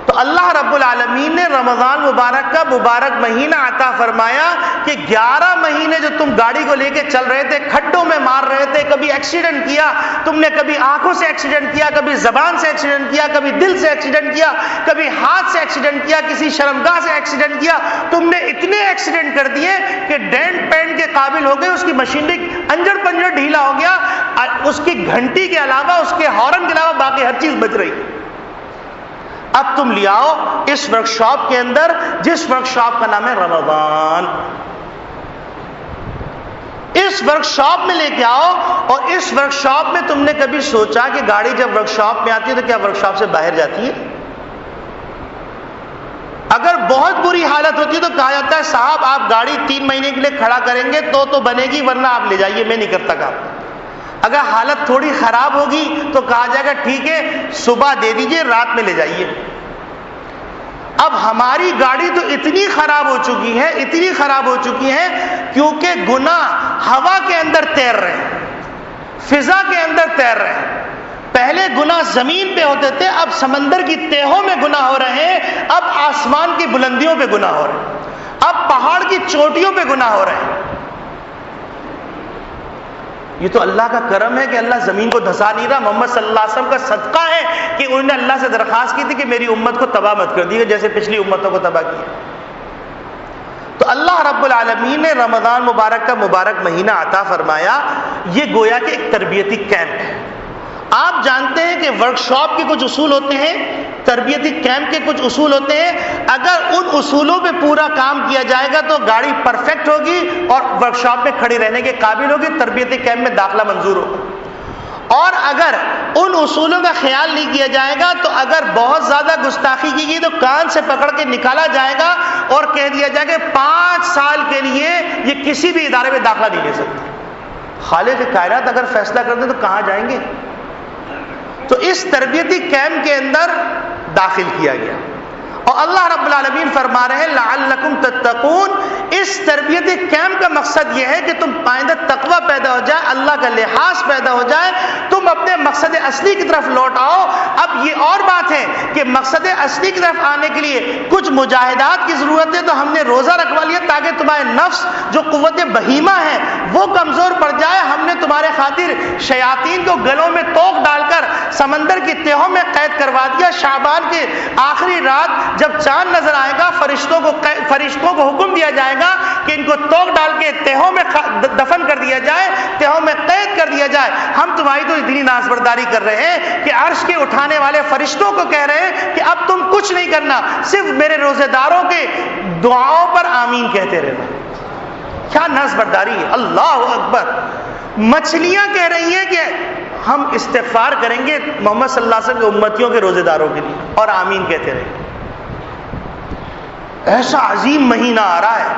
تو اللہ رب العالمین نے رمضان مبارک کا مبارک مہینہ عطا فرمایا کہ 11 مہینے جو تم گاڑی کو لے کے چل رہے تھے، کھڈوں میں مار رہے تھے، کبھی ایکسیڈنٹ کیا تم نے، کبھی آنکھوں سے ایکسیڈنٹ کیا، کبھی زبان سے ایکسیڈنٹ کیا، کبھی دل سے ایکسیڈنٹ کیا، کبھی ہاتھ سے ایکسیڈنٹ کیا، کسی شرمگاہ سے ایکسیڈنٹ کیا. تم نے اتنے ایکسیڈنٹ کر دیے کہ ڈینٹ پینٹ کے قابل ہو گئے، اس کی مشینری انجڑ پنجڑ ڈھیلا ہو گیا، اس کی گھنٹی کے علاوہ، اس کے ہارن کے علاوہ باقی ہر چیز بچ رہی. اب تم لے آؤ اس ورک شاپ کے اندر، جس ورک شاپ کا نام ہے رمضان. اس ورک شاپ میں لے کے آؤ، اور اس ورک شاپ میں تم نے کبھی سوچا کہ گاڑی جب ورک شاپ میں آتی ہے تو کیا ورک شاپ سے باہر جاتی ہے؟ اگر بہت بری حالت ہوتی ہے تو کہا جاتا ہے صاحب آپ گاڑی 3 مہینے کے لیے کھڑا کریں گے تو بنے گی، ورنہ آپ لے جائیے، میں نہیں کرتا کام. اگر حالت تھوڑی خراب ہوگی تو کہا جائے گا ٹھیک ہے صبح دے دیجئے، رات میں لے جائیے. اب ہماری گاڑی تو اتنی خراب ہو چکی ہے، اتنی خراب ہو چکی ہے، کیونکہ گناہ ہوا کے اندر تیر رہے ہیں، فضا کے اندر تیر رہے ہیں. پہلے گناہ زمین پہ ہوتے تھے، اب سمندر کی تہوں میں گناہ ہو رہے ہیں، اب آسمان کی بلندیوں پہ گناہ ہو رہے ہیں، اب پہاڑ کی چوٹیوں پہ گناہ ہو رہے ہیں. یہ تو اللہ کا کرم ہے کہ اللہ زمین کو دھسا نہیں رہا. محمد صلی اللہ علیہ وسلم کا صدقہ ہے کہ انہوں نے اللہ سے درخواست کی تھی کہ میری امت کو تباہ مت کر دیجیے جیسے پچھلی امتوں کو تباہ کیا. تو اللہ رب العالمین نے رمضان مبارک کا مبارک مہینہ عطا فرمایا. یہ گویا کہ ایک تربیتی کیمپ ہے. آپ جانتے ہیں کہ ورک شاپ کے کچھ اصول ہوتے ہیں، تربیتی کیمپ کے کچھ اصول ہوتے ہیں. اگر ان اصولوں پہ پورا کام کیا جائے گا تو گاڑی پرفیکٹ ہوگی اور ورک شاپ میں کھڑی رہنے کے قابل ہوگی، تربیتی کیمپ میں داخلہ منظور ہوگا. اور اگر ان اصولوں کا خیال نہیں کیا جائے گا تو اگر بہت زیادہ گستاخی کی گئی تو کان سے پکڑ کے نکالا جائے گا اور کہہ دیا جائے گا 5 سال کے لیے یہ کسی بھی ادارے میں داخلہ نہیں لے سکتے. خالق کائنات اگر فیصلہ کر دیں تو کہاں جائیں گے؟ تو اس تربیتی کیمپ کے اندر داخل کیا گیا. اور اللہ رب العالمین فرما رہے ہیں لعلکم تتقون. اس تربیتی کیمپ کا مقصد یہ ہے کہ تم پائندہ تقوی پیدا ہو جائے، اللہ کا لحاظ پیدا ہو جائے، تم اپنے مقصد اصلی کی طرف لوٹ آؤ. اب یہ اور بات ہے کہ مقصد اصلی کی طرف آنے کے لیے کچھ مجاہدات کی ضرورت ہے، تو ہم نے روزہ رکھوا لیا تاکہ تمہارے نفس جو قوت بہیمہ ہے وہ کمزور پڑ جائے. ہم نے تمہارے خاطر شیاطین کو گلوں میں توق ڈال کر سمندر کی تہوں میں قید کروا دیا. شعبان کے آخری رات جب چاند نظر آئے گا فرشتوں کو حکم دیا جائے گا کہ ان کو توق ڈال کے تہوں میں دفن کر دیا جائے، تہوں میں قید کر دیا جائے. ہم تمہاری تو اتنی نازبرداری کر رہے ہیں کہ عرش کے اٹھانے والے فرشتوں کو کہہ رہے ہیں کہ اب تم کچھ نہیں کرنا، صرف میرے روزے داروں کے دعاؤں پر آمین کہتے رہنا. کیا نازبرداری ہے! اللہ اکبر. مچھلیاں کہہ رہی ہیں کہ ہم استغفار کریں گے محمد صلی اللہ علیہ وسلم کے امتیوں کے روزے داروں کے لیے، اور آمین کہتے رہیں گے. ایسا عظیم مہینہ آ رہا ہے،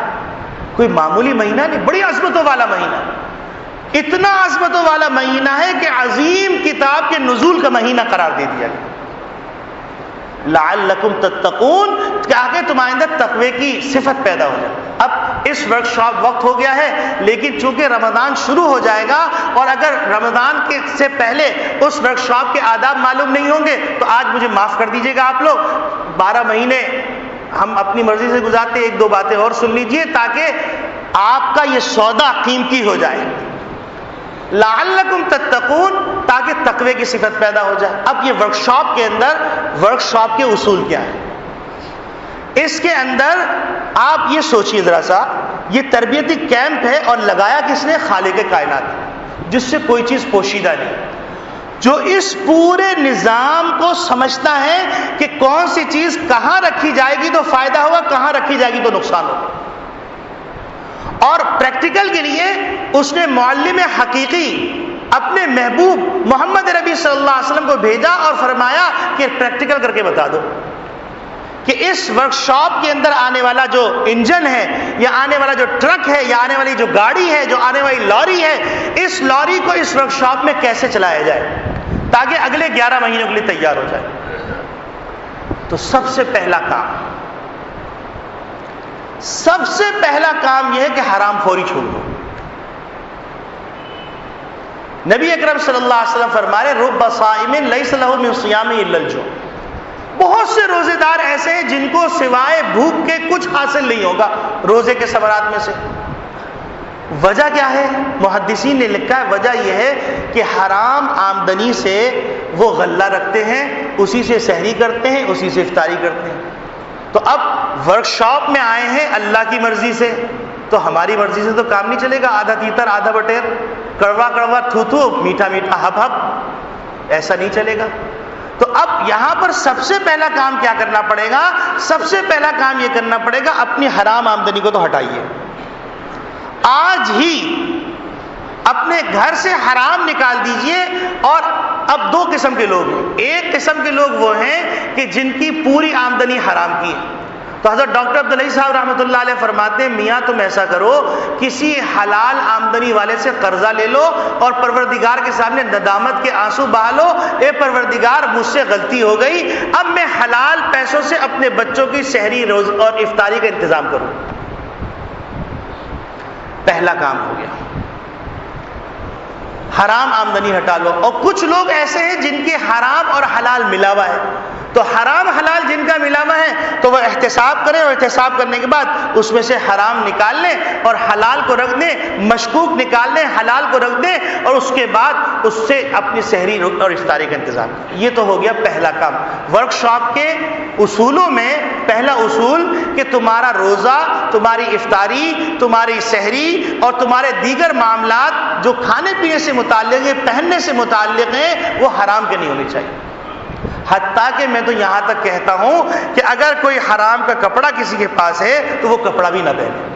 کوئی معمولی مہینہ نہیں، بڑی عظمتوں والا مہینہ. اتنا عظمتوں والا مہینہ ہے کہ عظیم کتاب کے نزول کا مہینہ قرار دے دیا گیا. لعلکم تتقون، تاکہ تمہارے اندر تقوی کی صفت پیدا ہو جائے۔ اب اس ورکشاپ وقت ہو گیا ہے، لیکن چونکہ رمضان شروع ہو جائے گا اور اگر رمضان کے سے پہلے اس ورکشاپ کے آداب معلوم نہیں ہوں گے تو آج مجھے معاف کر دیجیے گا آپ لوگ، 12 مہینے ہم اپنی مرضی سے گزارتے، 1-2 باتیں اور سن لیجئے تاکہ آپ کا یہ سودا قیمتی ہو جائے۔ لعلکم تتقون، تاکہ تقوی کی صفت پیدا ہو جائے۔ اب یہ ورکشاپ کے اندر ورکشاپ کے اصول کیا ہیں؟ اس کے اندر آپ یہ سوچئے ذرا سا، یہ تربیتی کیمپ ہے اور لگایا کس نے؟ خالق کائنات، جس سے کوئی چیز پوشیدہ نہیں، جو اس پورے نظام کو سمجھتا ہے کہ کون سی چیز کہاں رکھی جائے گی تو فائدہ ہوگا، کہاں رکھی جائے گی تو نقصان ہوگا۔ اور پریکٹیکل کے لیے اس نے معلم حقیقی اپنے محبوب محمد نبی صلی اللہ علیہ وسلم کو بھیجا اور فرمایا کہ پریکٹیکل کر کے بتا دو کہ اس ورکشاپ کے اندر آنے والا جو انجن ہے یا آنے والا جو ٹرک ہے یا آنے والی جو گاڑی ہے، جو آنے والی لاری ہے، اس لاری کو اس ورکشاپ میں کیسے چلایا جائے تاکہ اگلے 11 مہینوں کے لیے تیار ہو جائے۔ تو سب سے پہلا کام یہ ہے کہ حرام خوری چھوڑ دو۔ نبی اکرم صلی اللہ علیہ وسلم فرما رہے رب صائم لیس لہ من صیامہ الا الجوع، بہت سے روزے دار ایسے ہیں جن کو سوائے بھوک کے کچھ حاصل نہیں ہوگا روزے کے ثمرات میں سے۔ وجہ کیا ہے؟ محدثین نے لکھا ہے وجہ یہ ہے کہ حرام آمدنی سے وہ غلہ رکھتے ہیں، اسی سے سحری کرتے ہیں، اسی سے افطاری کرتے ہیں۔ تو اب ورکشاپ میں آئے ہیں اللہ کی مرضی سے، تو ہماری مرضی سے تو کام نہیں چلے گا، آدھا تیتر آدھا بٹیر، کڑوا کڑوا تھو تھو، میٹھا میٹھا ہپ ہپ، ایسا نہیں چلے گا۔ تو اب یہاں پر سب سے پہلا کام کیا کرنا پڑے گا؟ سب سے پہلا کام یہ کرنا پڑے گا اپنی حرام آمدنی کو تو ہٹائیے۔ آج ہی اپنے گھر سے حرام نکال دیجئے۔ اور اب 2 قسم کے لوگ ہیں، ایک قسم کے لوگ وہ ہیں کہ جن کی پوری آمدنی حرام کی ہے۔ تو حضرت ڈاکٹر عبدالعزیز صاحب رحمۃ اللہ علیہ فرماتے ہیں میاں تم ایسا کرو، کسی حلال آمدنی والے سے قرضہ لے لو اور پروردگار کے سامنے ندامت کے آنسو بہا لو، اے پروردگار مجھ سے غلطی ہو گئی، اب میں حلال پیسوں سے اپنے بچوں کی سحری روز اور افطاری کا انتظام کروں۔ پہلا کام ہو گیا، حرام آمدنی ہٹا لو۔ اور کچھ لوگ ایسے ہیں جن کے حرام اور حلال ملا ہوا ہے، تو حرام حلال جن کا ملا ہوا ہے تو وہ احتساب کریں اور احتساب کرنے کے بعد اس میں سے حرام نکال لیں اور حلال کو رکھ دیں، مشکوک نکال لیں، حلال کو رکھ دیں اور اس کے بعد اس سے اپنی سحری اور افطاری کا انتظام کریں۔ یہ تو ہو گیا پہلا کام۔ ورکشاپ کے اصولوں میں پہلا اصول کہ تمہارا روزہ، تمہاری افطاری، تمہاری سحری اور تمہارے دیگر معاملات جو کھانے پینے سے متعلق ہیں، پہننے سے متعلق ہیں، وہ حرام کے نہیں ہونے چاہیے۔ حتیٰ کہ میں تو یہاں تک کہتا ہوں کہ اگر کوئی حرام کا کپڑا کسی کے پاس ہے تو وہ کپڑا بھی نہ پہنے،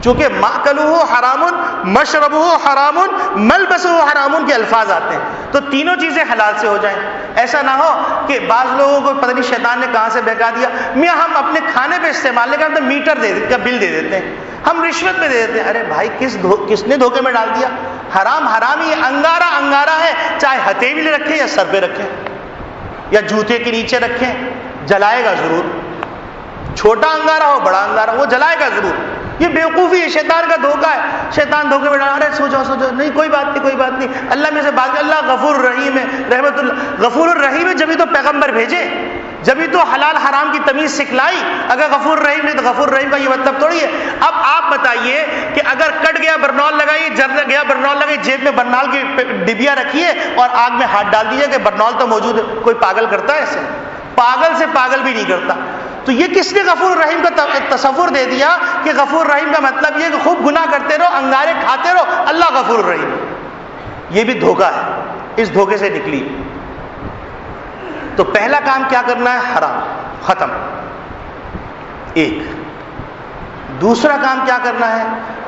چونکہ مأکلہ حرام، مشربہ حرام، ملبسہ حرام کے الفاظ آتے ہیں، تو تینوں چیزیں حلال سے ہو جائیں۔ ایسا نہ ہو کہ بعض لوگوں کو پتہ نہیں شیطان نے کہاں سے بہکا دیا، میاں ہم اپنے کھانے پہ استعمال نہیں کرتے، میٹر کا بل دے دیتے ہیں، ہم رشوت میں دے دیتے ہیں۔ ارے بھائی کس نے دھوکے میں ڈال دیا؟ حرام حرام ہی، انگارہ انگارہ ہے، چاہے ہتھیلی رکھیں یا سر پہ رکھیں یا جوتے کے نیچے رکھیں، جلائے گا ضرور۔ چھوٹا انگارہ ہو بڑا انگارہ ہو، وہ جلائے گا ضرور۔ یہ بیوقوفی ہے، شیطان کا دھوکہ ہے، شیطان دھوکے میں ڈالا۔ ارے سو جاؤ نہیں، کوئی بات نہیں کوئی بات نہیں، اللہ میں سے بات، اللہ غفور الرحیم ہے، رحمت اللہ غفور الرحیم ہے، جبھی تو پیغمبر بھیجے، جبھی تو حلال حرام کی تمیز سکھلائی۔ اگر غفور الرحیم نہیں تو غفور الرحیم کا یہ مطلب تھوڑی ہے۔ اب آپ بتائیے کہ اگر کٹ گیا برنول لگائیے، جل گیا برنول لگائیے، جیب میں برنال کی ڈبیا رکھیے اور آگ میں ہاتھ ڈال دیجیے کہ برنول تو موجود ہے۔ کوئی پاگل کرتا ہے ایسے؟ پاگل سے پاگل بھی نہیں کرتا۔ تو یہ کس نے غفور الرحیم کا تصور دے دیا کہ غفور الرحیم کا مطلب یہ کہ خوب گناہ کرتے رہو، انگارے کھاتے رہو، اللہ غفور الرحیم؟ یہ بھی دھوکہ ہے، اس دھوکے سے نکلی۔ تو پہلا کام کیا کرنا ہے؟ حرام ختم، ایک۔ دوسرا کام کیا کرنا ہے؟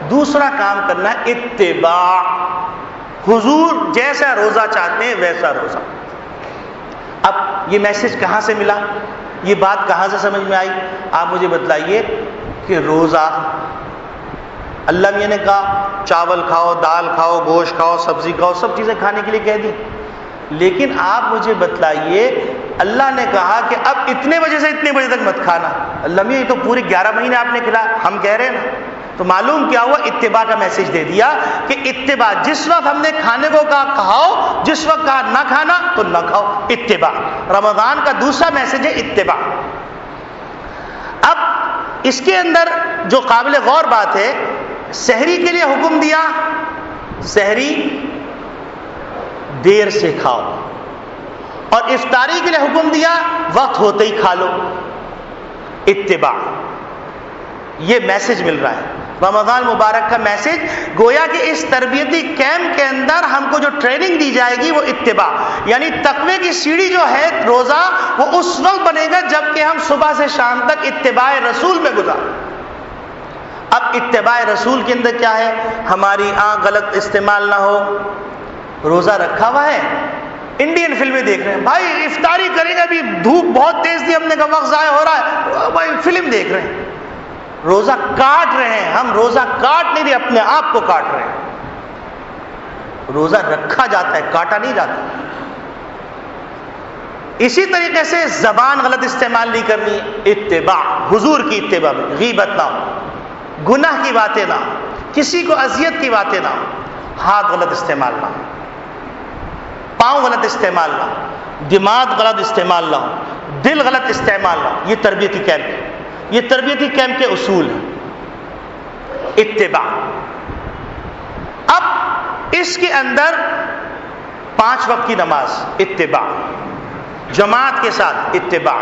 دوسرا کام کرنا ہے اتباع، حضور جیسا روزہ چاہتے ہیں ویسا روزہ۔ اب یہ میسج کہاں سے ملا، یہ بات کہاں سے سمجھ میں آئی؟ آپ مجھے بتلائیے کہ روزہ اللہ میاں نے کہا چاول کھاؤ، دال کھاؤ، گوشت کھاؤ، سبزی کھاؤ، سب چیزیں کھانے کے لیے کہہ دی، لیکن آپ مجھے بتلائیے اللہ نے کہا کہ اب اتنے بجے سے اتنے بجے تک مت کھانا. اللہ میاں یہ تو پورے 11 مہینے آپ نے کھلایا. ہم کہہ رہے ہیں نا. تو معلوم کیا ہوا, اتباع کا میسج دے دیا کہ اتباع, جس وقت ہم نے کھانے کو کہا کھاؤ, جس وقت کہا نہ کھانا تو نہ کھاؤ. اتباع رمضان کا دوسرا میسج ہے, اتباع. اب اس کے اندر جو قابل غور بات ہے, سحری کے لیے حکم دیا, سحری دیر سے کھاؤ, اور افطاری کے لیے حکم دیا وقت ہوتے ہی کھا لو. اتباع, یہ میسج مل رہا ہے رمضان مبارک کا میسج. گویا کہ اس تربیتی کیمپ کے اندر ہم کو جو ٹریننگ دی جائے گی وہ اتباع, یعنی تقوی کی سیڑھی جو ہے روزہ, وہ اس وقت بنے گا جب کہ ہم صبح سے شام تک اتباع رسول میں گزاریں. اب اتباع رسول کے اندر کیا ہے, ہماری آنکھ غلط استعمال نہ ہو. روزہ رکھا ہوا ہے, انڈین فلمیں دیکھ رہے ہیں, بھائی افطاری کریں گے, ابھی دھوپ بہت تیز تھی, ہم نے کہا وقت ضائع ہو رہا ہے, بھائی فلم دیکھ رہے ہیں. روزہ کاٹ رہے ہیں ہم, روزہ کاٹ نہیں رہے, اپنے آپ کو کاٹ رہے ہیں. روزہ رکھا جاتا ہے, کاٹا نہیں جاتا. اسی طریقے سے زبان غلط استعمال نہیں کرنی. اتباع, حضور کی اتباع میں غیبت نہ ہو, گناہ کی باتیں نہ ہو, کسی کو اذیت کی باتیں نہ ہو, ہاتھ غلط استعمال نہ ہو, پاؤں غلط استعمال نہ ہو, دماغ غلط استعمال نہ ہو, دل غلط استعمال نہ ہو. یہ تربیتی کیمپ ہے, یہ تربیتی کیمپ کے اصول ہیں. اتباع. اب اس کے اندر 5 وقت کی نماز, اتباع, جماعت کے ساتھ اتباع.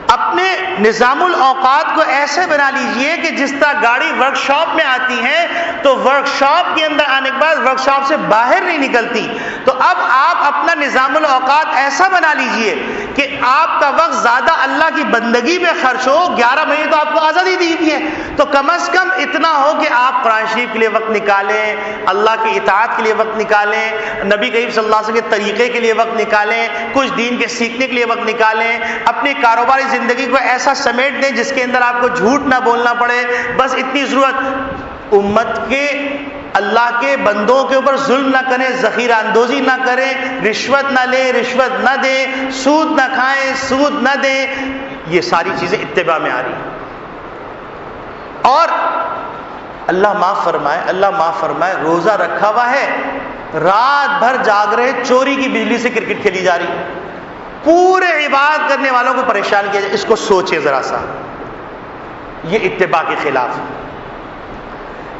اپنے نظام الاوقات کو ایسے بنا لیجئے کہ جس طرح گاڑی ورک شاپ میں آتی ہے تو ورک شاپ کے اندر آنے کے بعد ورک شاپ سے باہر نہیں نکلتی, تو اب آپ اپنا نظام الاوقات ایسا بنا لیجئے کہ آپ کا وقت زیادہ اللہ کی بندگی میں خرچ ہو. 11 مہینے تو آپ کو آزادی دی گئی ہے, تو کم از کم اتنا ہو کہ آپ قرآن شریف کے لیے وقت نکالیں, اللہ کی اطاعت کے لیے وقت نکالیں, نبی کریم صلی اللہ علیہ وسلم کے طریقے کے لیے وقت نکالیں, کچھ دین کے سیکھنے کے لیے وقت نکالیں, اپنی کاروباری زندگی کو ایسا سمیٹ دیں جس کے اندر آپ کو جھوٹ نہ بولنا پڑے. بس اتنی ضرورت. امت کے اللہ کے بندوں کے اوپر ظلم نہ کریں, ذخیرہ اندوزی نہ کریں, رشوت نہ لیں, رشوت نہ دیں, سود نہ کھائیں, سود نہ دیں. یہ ساری چیزیں اتباع میں آ رہی ہیں. اور اللہ معاف فرمائے, اللہ معاف فرمائے, روزہ رکھا ہوا ہے, رات بھر جاگ رہے, چوری کی بجلی سے کرکٹ کھیلی جا رہی ہے, پورے عبادت کرنے والوں کو پریشان کیا جائے. اس کو سوچیں ذرا سا, یہ اتباع کے خلاف ہے.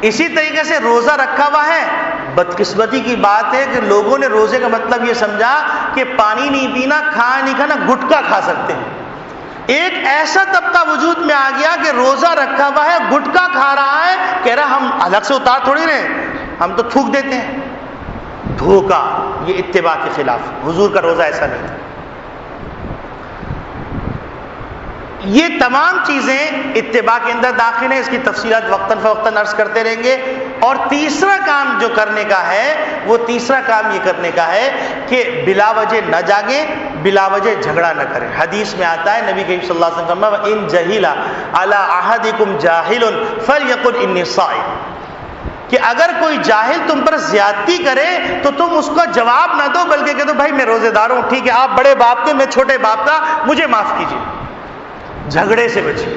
اسی طریقے سے روزہ رکھا ہوا ہے, بدقسمتی کی بات ہے کہ لوگوں نے روزے کا مطلب یہ سمجھا کہ پانی نہیں پینا, کھانا نہیں کھانا, گٹکا کھا سکتے ہیں. ایک ایسا طبقہ وجود میں آ گیا کہ روزہ رکھا ہوا ہے, گٹکا کھا رہا ہے, کہہ رہا ہم الگ سے اتار تھوڑی رہے, ہم تو تھوک دیتے ہیں. دھوکہ, یہ اتباع کے خلاف. حضور کا روزہ ایسا نہیں تھا. یہ تمام چیزیں اتباع کے اندر داخل ہیں. اس کی تفصیلات وقتاً فوقتاً عرض کرتے رہیں گے. اور تیسرا کام جو کرنے کا ہے, وہ تیسرا کام یہ کرنے کا ہے کہ بلا وجہ نہ جاگیں, بلا وجہ جھگڑا نہ کریں. حدیث میں آتا ہے, نبی کریم صلی اللہ علیہ وسلم فرمایا ان جہل علی احدکم جاہل فلیقل انی صائم, کہ اگر کوئی جاہل تم پر زیادتی کرے تو تم اس کو جواب نہ دو, بلکہ کہہ دو بھائی میں روزے دار ہوں, ٹھیک ہے آپ بڑے باپ کے, میں چھوٹے باپ کا, مجھے معاف کیجیے. جھگڑے سے بچیے.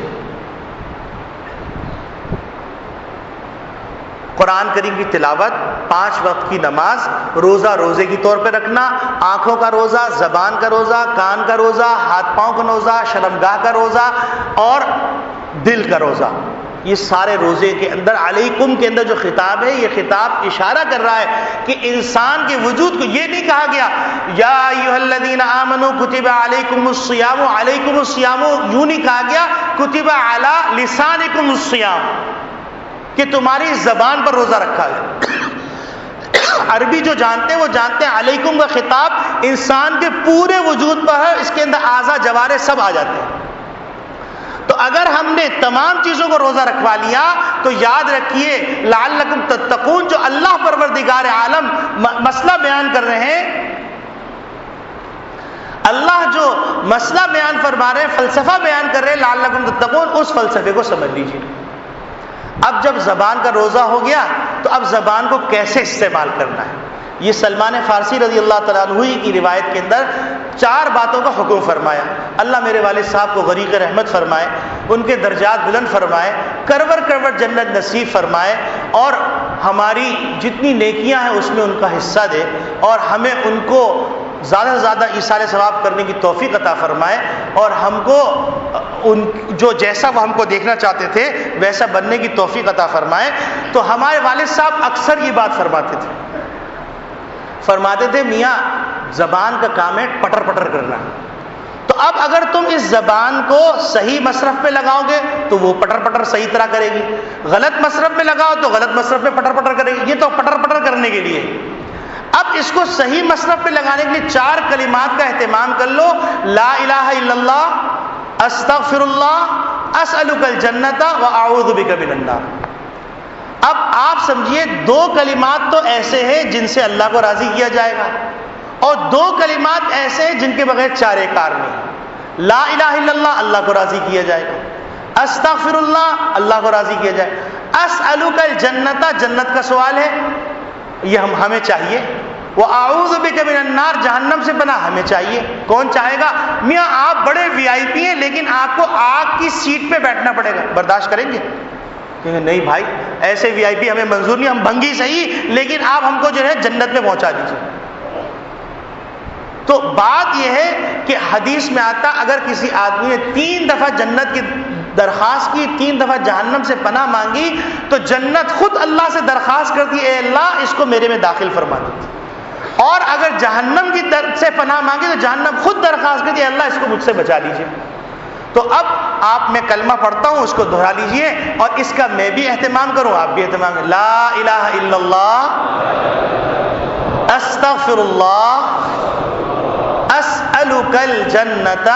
قرآن کریم کی تلاوت, 5 وقت کی نماز, روزہ روزے کی طور پہ رکھنا, آنکھوں کا روزہ, زبان کا روزہ, کان کا روزہ, ہاتھ پاؤں کا روزہ, شرمگاہ کا روزہ اور دل کا روزہ. یہ سارے روزے کے اندر علیکم کے اندر جو خطاب ہے, یہ خطاب اشارہ کر رہا ہے کہ انسان کے وجود کو یہ نہیں کہا گیا یا ایھا الذین آمنوا کتب علیکم الصیام, علیکم الصیام یوں نہیں کہا گیا, کتب علی لسانکم الصیام, کہ تمہاری زبان پر روزہ رکھا گیا. عربی جو جانتے ہیں وہ جانتے ہیں علیکم کا خطاب انسان کے پورے وجود پر ہے, اس کے اندر اعضاء جوارح سب آ جاتے ہیں. تو اگر ہم نے تمام چیزوں کو روزہ رکھوا لیا تو یاد رکھیے لعلکم تتقون, جو اللہ پروردگار عالم مسئلہ بیان کر رہے ہیں, اللہ جو مسئلہ بیان فرما رہے ہیں, فلسفہ بیان کر رہے ہیں, لعلکم تتقون, اس فلسفے کو سمجھ لیجیے. اب جب زبان کا روزہ ہو گیا تو اب زبان کو کیسے استعمال کرنا ہے, یہ سلمان فارسی رضی اللہ تعالیٰ عنہ کی روایت کے اندر 4 باتوں کا حکم فرمایا. اللہ میرے والد صاحب کو غریق رحمت فرمائے، ان کے درجات بلند فرمائے، کرور کرور جنت نصیب فرمائے، اور ہماری جتنی نیکیاں ہیں اس میں ان کا حصہ دے، اور ہمیں ان کو زیادہ سے زیادہ ایثار ثواب کرنے کی توفیق عطا فرمائے، اور ہم کو ان جو جیسا وہ ہم کو دیکھنا چاہتے تھے ویسا بننے کی توفیق عطا فرمائے. تو ہمارے والد صاحب اکثر یہ بات فرماتے تھے میاں زبان کا کام ہے پٹر پٹر کرنا، تو اب اگر تم اس زبان کو صحیح مصرف پہ لگاؤ گے تو وہ پٹر پٹر صحیح طرح کرے گی، غلط مصرف پہ لگاؤ تو غلط مصرف پہ پٹر پٹر کرے گی. یہ تو پٹر پٹر کرنے کے لیے. اب اس کو صحیح مصرف پہ لگانے کے لیے 4 کلمات کا اہتمام کر لو: لا الہ الا اللہ، استغفر اللہ، اسألک الجنۃ واعوذ بک من النار. اب آپ سمجھیے 2 کلمات تو ایسے ہیں جن سے اللہ کو راضی کیا جائے گا، اور 2 کلمات ایسے ہیں جن کے بغیر چارے کار نہیں. لا الہ الا اللہ اللہ کو راضی کیا جائے گا، استغفر اللہ اللہ کو راضی کیا جائے گا، اسألک الجنۃ جنت کا سوال ہے یہ ہمیں چاہیے، وَأَعُوذُ بِكَ مِنَ النَّارِ جہنم سے پناہ ہمیں چاہیے. کون چاہے گا؟ میاں آپ بڑے وی آئی پی ہیں لیکن آپ کو آگ کی سیٹ پہ بیٹھنا پڑے گا، برداشت کریں گے؟ کہ نہیں بھائی ایسے وی آئی پی ہمیں منظور نہیں، ہم بھنگی صحیح لیکن آپ ہم کو جو ہے جنت میں پہنچا دیجیے. تو بات یہ ہے کہ حدیث میں آتا اگر کسی آدمی نے 3 دفعہ جنت کی درخواست کی، 3 دفعہ جہنم سے پناہ مانگی، تو جنت خود اللہ سے درخواست کرتی اے اللہ اس کو میرے میں داخل فرما دیتی. اور اگر جہنم کی سے پناہ مانگی تو جہنم خود درخواست کرتی اے اللہ اس کو مجھ سے بچا لیجیے. تو اب آپ میں کلمہ پڑھتا ہوں اس کو دہرا لیجئے، اور اس کا میں بھی اہتمام کروں آپ بھی اہتمام کریں. لا الہ الا اللہ، استغفر اللہ، اسألک الجنۃ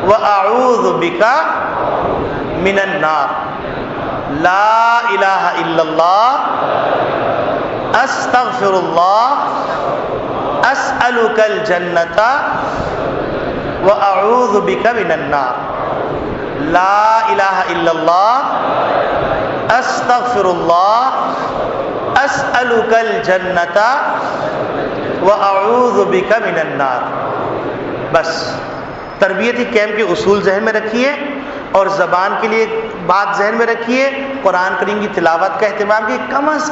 واعوذ بک من النار. لا الہ الا اللہ، استغفر اللہ، اسألک الجنۃ وَأَعُوذُ بِكَ مِنَ النَّارِ. لا الہ الا اللہ، استغفر اللہ، اسألک الجنۃ وَأَعُوذُ بِكَ مِنَ النَّارِ. بس تربیتی کیمپ کے اصول ذہن میں رکھیے، اور زبان کے لیے بات ذہن میں رکھیے. قرآن کریم کی تلاوت کا اہتمام کیے، کم از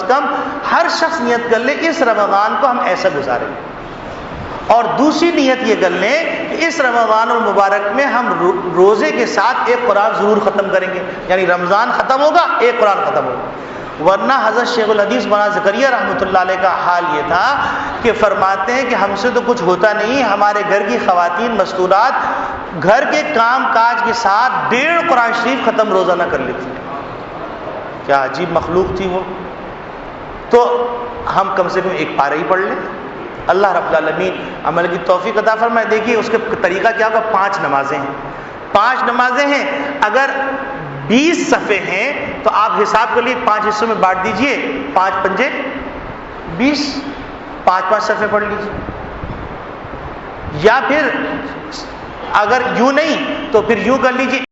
کم ہر شخص نیت کر لے اس رمضان کو ہم ایسا گزاریں. اور دوسری نیت یہ کر لیں کہ اس رمضان المبارک میں ہم روزے کے ساتھ ایک قرآن ضرور ختم کریں گے، یعنی رمضان ختم ہوگا ایک قرآن ختم ہوگا. ورنہ حضرت شیخ الحدیث مولانا زکریا رحمۃ اللہ علیہ کا حال یہ تھا کہ فرماتے ہیں کہ ہم سے تو کچھ ہوتا نہیں، ہمارے گھر کی خواتین مستورات گھر کے کام کاج کے ساتھ 1.5 قرآن شریف ختم روزانہ کر لیتی. کیا عجیب مخلوق تھی وہ. تو ہم کم سے کم 1 پارہ ہی پڑھ لیں. اللہ رب العالمین عمل کی توفیق عطا فرمائے. دیکھیے اس کے طریقہ کیا ہوگا. 5 نمازیں ہیں، 5 نمازیں ہیں، اگر 20 صفحے ہیں تو آپ حساب کر لیے 5 حصوں میں بانٹ دیجئے، 5 پنجے 20، 5 صفحے پڑھ لیجیے. یا پھر اگر یوں نہیں تو پھر یوں کر لیجیے